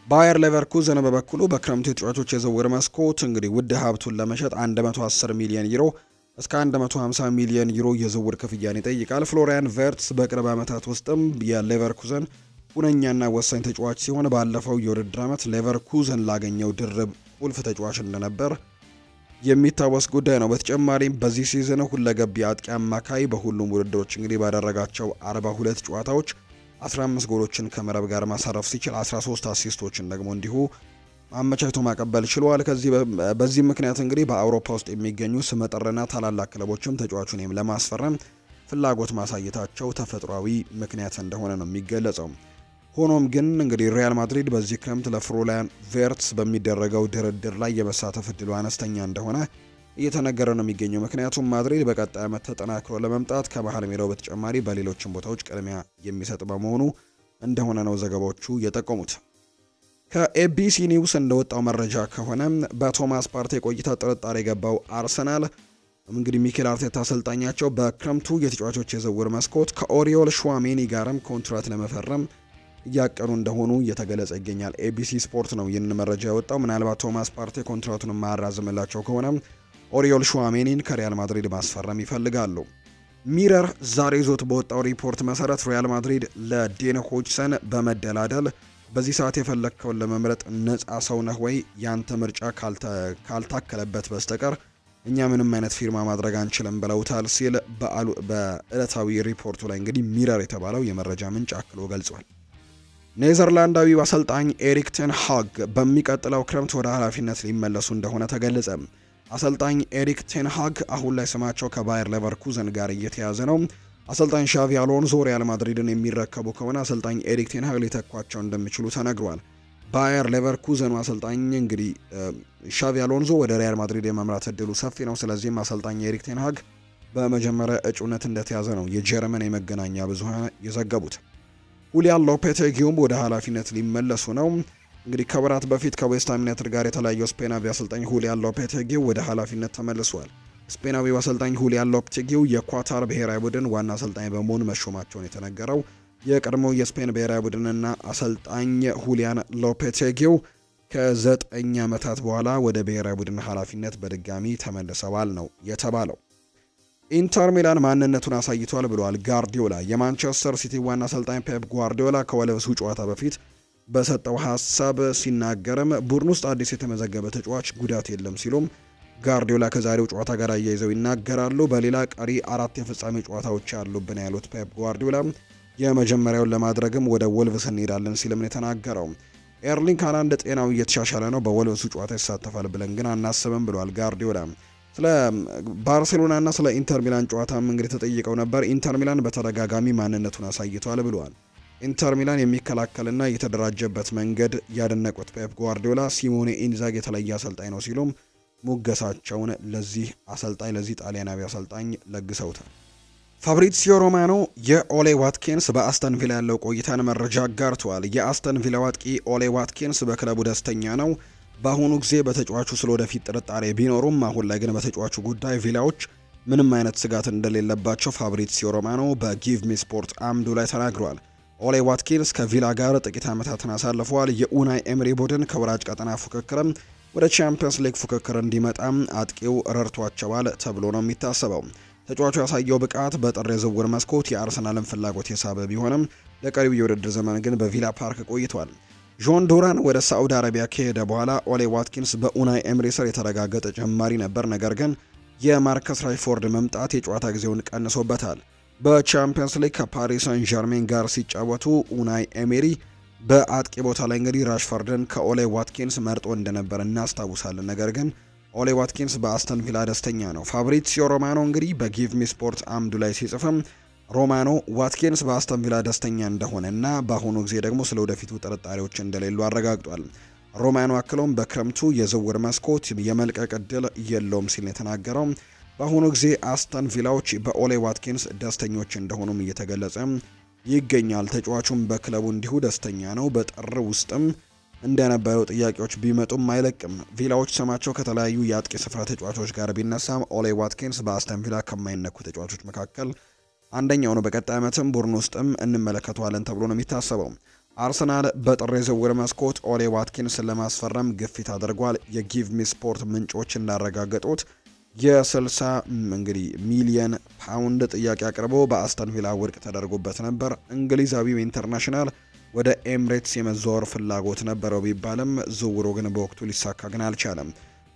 ባየር ሌቨርኩዘን በበኩሉ በክረምቱ የተጫዋቾች የዝውውር መስኮት እንግዲህ ውድ ሀብቱን ለመሸጥ 110 ሚሊዮን ዩሮ እስከ 150 ሚሊዮን ዩሮ የዝውውር ክፍያን ይጠይቃል። ፍሎሪያን ቨርትስ በቅርብ ዓመታት ውስጥም የሌቨርኩዘን ሁነኛና ወሳኝ ተጫዋች ሲሆን ባለፈው የውድድር ዓመት ሌቨርኩዘን ላገኘው ድርብ ቁልፍ ተጫዋች እንደነበር የሚታወስ ጉዳይ ነው። በተጨማሪም በዚህ ሲዝን ሁለገብ አጥቂ አማካይ በሁሉም ውድድሮች እንግዲህ ባደረጋቸው 42 ጨዋታዎች 15 ጎሎችን ከመረብ ጋር ማሳረፍ ሲችል 13 አሲስቶችን ደግሞ እንዲሁ አመቻችቶ ማቀበል ችሏል። በዚህ ምክንያት እንግዲህ በአውሮፓ ውስጥ የሚገኙ ስመጥርና ታላላቅ ክለቦችም ተጫዋቹን ለማስፈረም ፍላጎት ማሳየታቸው ተፈጥሯዊ ምክንያት እንደሆነ ነው የሚገለጸው። ሆኖም ግን እንግዲህ ሪያል ማድሪድ በዚህ ክረምት ለፍሎሪያን ቨርትስ በሚደረገው ድርድር ላይ የመሳተፍ እድሉ አነስተኛ እንደሆነ እየተነገረ ነው የሚገኘው። ምክንያቱም ማድሪድ በቀጣይ ዓመት ተጠናክሮ ለመምጣት ከመሃል ሜዳው በተጨማሪ በሌሎችም ቦታዎች ቅድሚያ የሚሰጥ በመሆኑ እንደሆነ ነው ዘገባዎቹ የጠቆሙት። ከኤቢሲ ኒውስ እንደወጣው መረጃ ከሆነ በቶማስ ፓርቴ ቆይታ ጥርጣሬ የገባው አርሰናል እንግዲህ ሚኬል አርቴታ አሰልጣኛቸው በክረምቱ የተጫዋቾች የዝውውር መስኮት ከኦሪዮል ሹዋሜኒ ጋርም ኮንትራት ለመፈረም እያቀኑ እንደሆኑ እየተገለጸ ይገኛል። ኤቢሲ ስፖርት ነው ይህን መረጃ ያወጣው። ምናልባት ቶማስ ፓርቴ ኮንትራቱን ማራዘምላቸው ከሆነ ኦሪዮል ሹዋሜኒን ከሪያል ማድሪድ ማስፈረም ይፈልጋሉ። ሚረር ዛሬ ይዞት በወጣው ሪፖርት መሰረት ሪያል ማድሪድ ለዴን ሆጅሰን በመደላደል በዚህ ሰዓት የፈለግከውን ለመምረጥ ነፃ ሰው ነህ ወይ? ያንተ ምርጫ ካልታከለበት በስተቀር እኛ ምንም አይነት ፊርማ ማድረግ አንችልም ብለውታል ሲል በዕለታዊ ሪፖርቱ ላይ እንግዲህ ሚረር የተባለው የመረጃ ምንጭ አክሎ ገልጿል። ኔዘርላንዳዊው አሰልጣኝ ኤሪክ ቴን ሃግ በሚቀጥለው ክረምት ወደ ኃላፊነት ሊመለሱ እንደሆነ ተገለጸ። አሰልጣኝ ኤሪክ ቴን ሃግ አሁን ላይ ስማቸው ከባየር ሌቨርኩዘን ጋር እየተያዘ ነው። አሰልጣኝ ሻቪ አሎንሶ ሪያል ማድሪድን የሚረከቡ ከሆነ አሰልጣኝ ኤሪክ ቴን ሃግ ሊተኳቸው እንደሚችሉ ተነግሯል። ባየር ሌቨርኩዘኑ አሰልጣኝ እንግዲህ ሻቪ አሎንሶ ወደ ሪያል ማድሪድ የመምራት እድሉ ሰፊ ነው። ስለዚህም አሰልጣኝ ኤሪክ ቴን ሃግ በመጀመሪያ እጩነት እንደተያዘ ነው የጀርመን የመገናኛ ብዙሃን የዘገቡት። ሁሊያን ሎፔቴጊውም ወደ ኃላፊነት ሊመለሱ ነው። እንግዲህ ከወራት በፊት ከዌስትሃም ዩናይትድ ጋር የተለያየው ስፔናዊ አሰልጣኝ ሁሊያን ሎፔቴጊው ወደ ኃላፊነት ተመልሷል። ስፔናዊው አሰልጣኝ ሁሊያን ሎፔቴጊው የኳታር ብሔራዊ ቡድን ዋና አሰልጣኝ በመሆን መሾማቸውን የተነገረው የቀድሞው የስፔን ብሔራዊ ቡድንና አሰልጣኝ ሁሊያን ሎፔቴጊው ከ9 ዓመታት በኋላ ወደ ብሔራዊ ቡድን ኃላፊነት በድጋሚ ተመልሰዋል ነው የተባለው። ኢንተር ሚላን ማንነቱን አሳይቷል ብሏል ጋርዲዮላ። የማንቸስተር ሲቲ ዋና አሰልጣኝ ፔፕ ጓርዲዮላ ከወልቭሱ ጨዋታ በፊት በሰጠው ሀሳብ ሲናገርም ቡድን ውስጥ አዲስ የተመዘገበ ተጫዋች ጉዳት የለም ሲሉም ጋርዲዮላ ከዛሬው ጨዋታ ጋር አያይዘው ይናገራሉ። በሌላ ቀሪ 4 የፍጻሜ ጨዋታዎች ያሉብን ያሉት ፔፕ ጓርዲዮላ የመጀመሪያውን ለማድረግም ወደ ወልቭስ እንሄዳለን ሲልም ነው የተናገረው። ኤርሊንግ ሃላንድ ጤናው እየተሻሻለ ነው፣ በወልቭሱ ጨዋታ ይሳተፋል ብለን ግን አናስብም ብሏል ጋርዲዮላ። ስለ ባርሴሎና እና ስለ ኢንተር ሚላን ጨዋታም እንግዲህ ተጠይቀው ነበር። ኢንተር ሚላን በተደጋጋሚ ማንነቱን አሳይቷል ብሏል። ኢንተር ሚላን የሚከላከልና የተደራጀበት መንገድ ያደነቁት ፔፕ ጓርዲዮላ ሲሞኔ ኢንዛጊ የተለየ አሰልጣኝ ነው ሲሉም ሙገሳቸውን ለዚህ ጣሊያናዊ አሰልጣኝ ለግሰውታል። ፋብሪዚዮ ሮማኖ የኦሌ ዋትኪንስ በአስተን ቪላ ያለው ቆይታን መረጃ አጋርተዋል። የአስተን ቪላ አጥቂ ኦሌ ዋትኪንስ በክለቡ ደስተኛ ነው። በአሁኑ ጊዜ በተጫዋቹ ስለወደፊት ጥርጣሬ ቢኖሩም አሁን ላይ ግን በተጫዋቹ ጉዳይ ቪላዎች ምንም አይነት ስጋት እንደሌለባቸው ፋብሪዚዮ ሮማኖ በጊቭ ሚ ስፖርት አምዱ ላይ ተናግሯል። ኦሌ ዋትኪንስ ከቪላ ጋር ጥቂት ዓመታትን አሳልፈዋል። የኡናይ ኤምሪ ቡድን ከወራጅ ቀጠና ፉክክርም ወደ ቻምፒየንስ ሊግ ፉክክር እንዲመጣም አጥቂው ረድቷቸዋል ተብሎ ነው የሚታሰበው። ተጫዋቹ ያሳየው ብቃት በጥር የዝውውር መስኮት የአርሰናልን ፍላጎት የሳበ ቢሆንም ለቀሪው የውድድር ዘመን ግን በቪላ ፓርክ ቆይቷል። ጆን ዱራን ወደ ሳዑዲ አረቢያ ከሄደ በኋላ ኦሌ ዋትኪንስ በኡናይ ኤምሪ ስር የተረጋገጠ ጀማሪ ነበር። ነገር ግን የማርከስ ራሽፎርድ መምጣት የጨዋታ ጊዜውን ቀንሶበታል። በቻምፒየንስ ሊግ ከፓሪስ ሰን ዠርሜን ጋር ሲጫወቱ ኡናይ ኤሜሪ በአጥቂ ቦታ ላይ እንግዲህ ራሽፎርድን ከኦሌ ዋትኪንስ መርጦ እንደነበር እናስታውሳለን። ነገር ግን ኦሌ ዋትኪንስ በአስተን ቪላ ደስተኛ ነው። ፋብሪዚዮ ሮማኖ እንግዲህ በጊቭ ሚ ስፖርት አምዱ ላይ ሲጽፍም ሮማኖ ዋትኪንስ በአስተን ቪላ ደስተኛ እንደሆነና በአሁኑ ጊዜ ደግሞ ስለ ወደፊቱ ጥርጣሬዎች እንደሌሉ አረጋግጧል። ሮማኖ አክሎም በክረምቱ የዝውውር መስኮት የመልቀቅ እድል የለውም ሲል የተናገረው በአሁኑ ጊዜ አስተን ቪላዎች በኦሌ ዋትኪንስ ደስተኞች እንደሆኑም እየተገለጸ ይገኛል። ተጫዋቹም በክለቡ እንዲሁ ደስተኛ ነው። በጥር ውስጥም እንደነበረው ጥያቄዎች ቢመጡም አይለቅም። ቪላዎች ስማቸው ከተለያዩ የአጥቂ ስፍራ ተጫዋቾች ጋር ቢነሳም ኦሌ ዋትኪንስ በአስተን ቪላ ከማይነኩ ተጫዋቾች መካከል አንደኛው ነው። በቀጣይ ዓመትም ቡድን ውስጥም እንመለከተዋለን ተብሎ ነው የሚታሰበው። አርሰናል በጥር የዝውውር መስኮት ኦሌ ዋትኪንስን ለማስፈረም ግፊት አድርጓል። የጊቭ ሚ ስፖርት ምንጮች እንዳረጋገጡት የ60 ሚሊየን ፓውንድ ጥያቄ አቅርቦ በአስተን ቪላ ውድቅ ተደርጎበት ነበር። እንግሊዛዊው ኢንተርናሽናል ወደ ኤምሬትስ የመዘዋወር ፍላጎት ነበረው ቢባልም ዝውውሩ ግን በወቅቱ ሊሳካ ግን አልቻለም።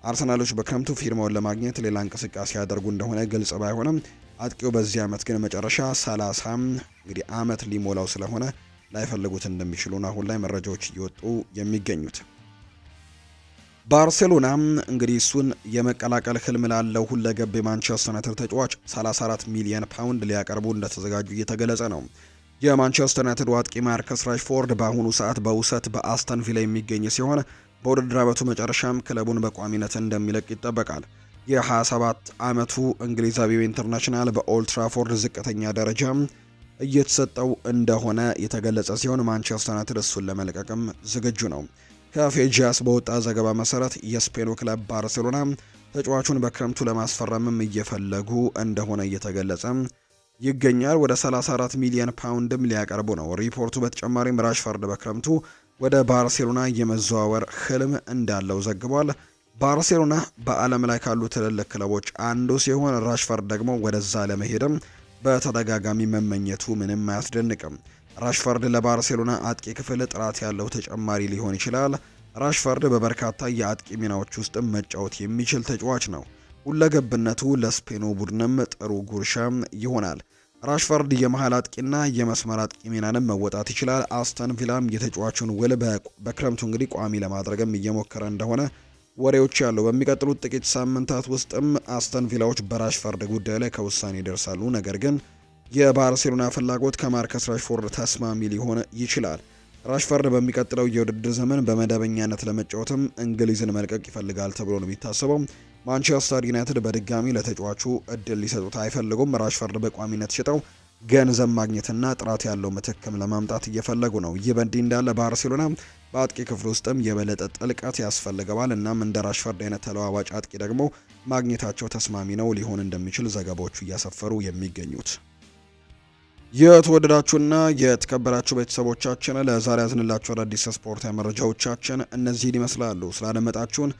አርሰናሎች በክረምቱ ፊርማውን ለማግኘት ሌላ እንቅስቃሴ ያደርጉ እንደሆነ ግልጽ ባይሆንም አጥቂው በዚህ ዓመት ግን መጨረሻ 30 ዓመት ሊሞላው ስለሆነ ላይፈልጉት እንደሚችሉ አሁን ላይ መረጃዎች እየወጡ የሚገኙት። ባርሴሎና እሱን የመቀላቀል ህልም ላለው ሁለገብ የማንቸስተር ዩናይትድ ተጫዋች 34 ሚሊዮን ፓውንድ ሊያቀርቡ እንደተዘጋጁ እየተገለጸ ነው። የማንቸስተር ዩናይትድ አጥቂ ማርከስ ራሽፎርድ በአሁኑ ሰዓት በውሰት በአስተን ቪላ የሚገኝ ሲሆን በውድድር ዓመቱ መጨረሻም ክለቡን በቋሚነት እንደሚለቅ ይጠበቃል። የ27 ዓመቱ እንግሊዛዊው ኢንተርናሽናል በኦልድ ትራፎርድ ዝቅተኛ ደረጃ እየተሰጠው እንደሆነ የተገለጸ ሲሆን ማንቸስተር ዩናይትድ እሱን ለመልቀቅም ዝግጁ ነው። ከፌጂያስ በወጣ ዘገባ መሰረት የስፔኑ ክለብ ባርሴሎና ተጫዋቹን በክረምቱ ለማስፈረምም እየፈለጉ እንደሆነ እየተገለጸ ይገኛል። ወደ 34 ሚሊዮን ፓውንድም ሊያቀርቡ ነው ሪፖርቱ። በተጨማሪም ራሽፈርድ በክረምቱ ወደ ባርሴሎና የመዘዋወር ህልም እንዳለው ዘግቧል። ባርሴሎና በዓለም ላይ ካሉ ትልልቅ ክለቦች አንዱ ሲሆን ራሽፈርድ ደግሞ ወደዛ ለመሄድም በተደጋጋሚ መመኘቱ ምንም አያስደንቅም። ራሽፈርድ ለባርሴሎና አጥቂ ክፍል ጥራት ያለው ተጨማሪ ሊሆን ይችላል። ራሽፈርድ በበርካታ የአጥቂ ሚናዎች ውስጥ መጫወት የሚችል ተጫዋች ነው። ሁለገብነቱ ለስፔኑ ቡድንም ጥሩ ጉርሻ ይሆናል። ራሽፈርድ የመሃል አጥቂና የመስመር አጥቂ ሚናንም መወጣት ይችላል። አስተን ቪላም የተጫዋቹን ውል በክረምቱ ቋሚ ለማድረግም እየሞከረ እንደሆነ ወሬዎች ያለው። በሚቀጥሉት ጥቂት ሳምንታት ውስጥም አስተን ቪላዎች በራሽፈርድ ጉዳይ ላይ ከውሳኔ ይደርሳሉ። ነገር ግን የባርሴሎና ፍላጎት ከማርከስ ራሽፎርድ ተስማሚ ሊሆን ይችላል። ራሽፈርድ በሚቀጥለው የውድድር ዘመን በመደበኛነት ለመጫወትም እንግሊዝን መልቀቅ ይፈልጋል ተብሎ ነው የሚታሰበው። ማንቸስተር ዩናይትድ በድጋሚ ለተጫዋቹ እድል ሊሰጡት አይፈልጉም። ራሽፈርድ በቋሚነት ሽጠው ገንዘብ ማግኘትና ጥራት ያለው ምትክም ለማምጣት እየፈለጉ ነው። ይህ በእንዲህ እንዳለ ባርሴሎና በአጥቂ ክፍል ውስጥም የበለጠ ጥልቀት ያስፈልገዋል። እናም እንደ ራሽፈርድ አይነት ተለዋዋጭ አጥቂ ደግሞ ማግኘታቸው ተስማሚ ነው ሊሆን እንደሚችል ዘገባዎቹ እያሰፈሩ የሚገኙት። የተወደዳችሁና የተከበራችሁ ቤተሰቦቻችን ለዛሬ ያዝንላችሁ አዳዲስ ስፖርታዊ መረጃዎቻችን እነዚህን ይመስላሉ። ስላደመጣችሁን፣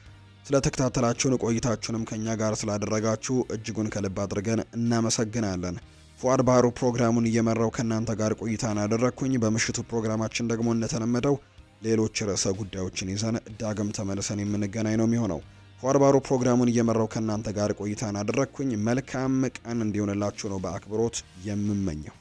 ስለተከታተላችሁን፣ ቆይታችሁንም ከኛ ጋር ስላደረጋችሁ እጅጉን ከልብ አድርገን እናመሰግናለን። ፉአድ ባህሩ ፕሮግራሙን እየመራው ከናንተ ጋር ቆይታን አደረኩኝ። በምሽቱ ፕሮግራማችን ደግሞ እንደተለመደው ሌሎች ርዕሰ ጉዳዮችን ይዘን ዳግም ተመልሰን የምንገናኝ ነው የሚሆነው። ፉአድ ባህሩ ፕሮግራሙን እየመራው ከናንተ ጋር ቆይታን አደረኩኝ። መልካም ቀን እንዲሆንላችሁ ነው በአክብሮት የምመኘው።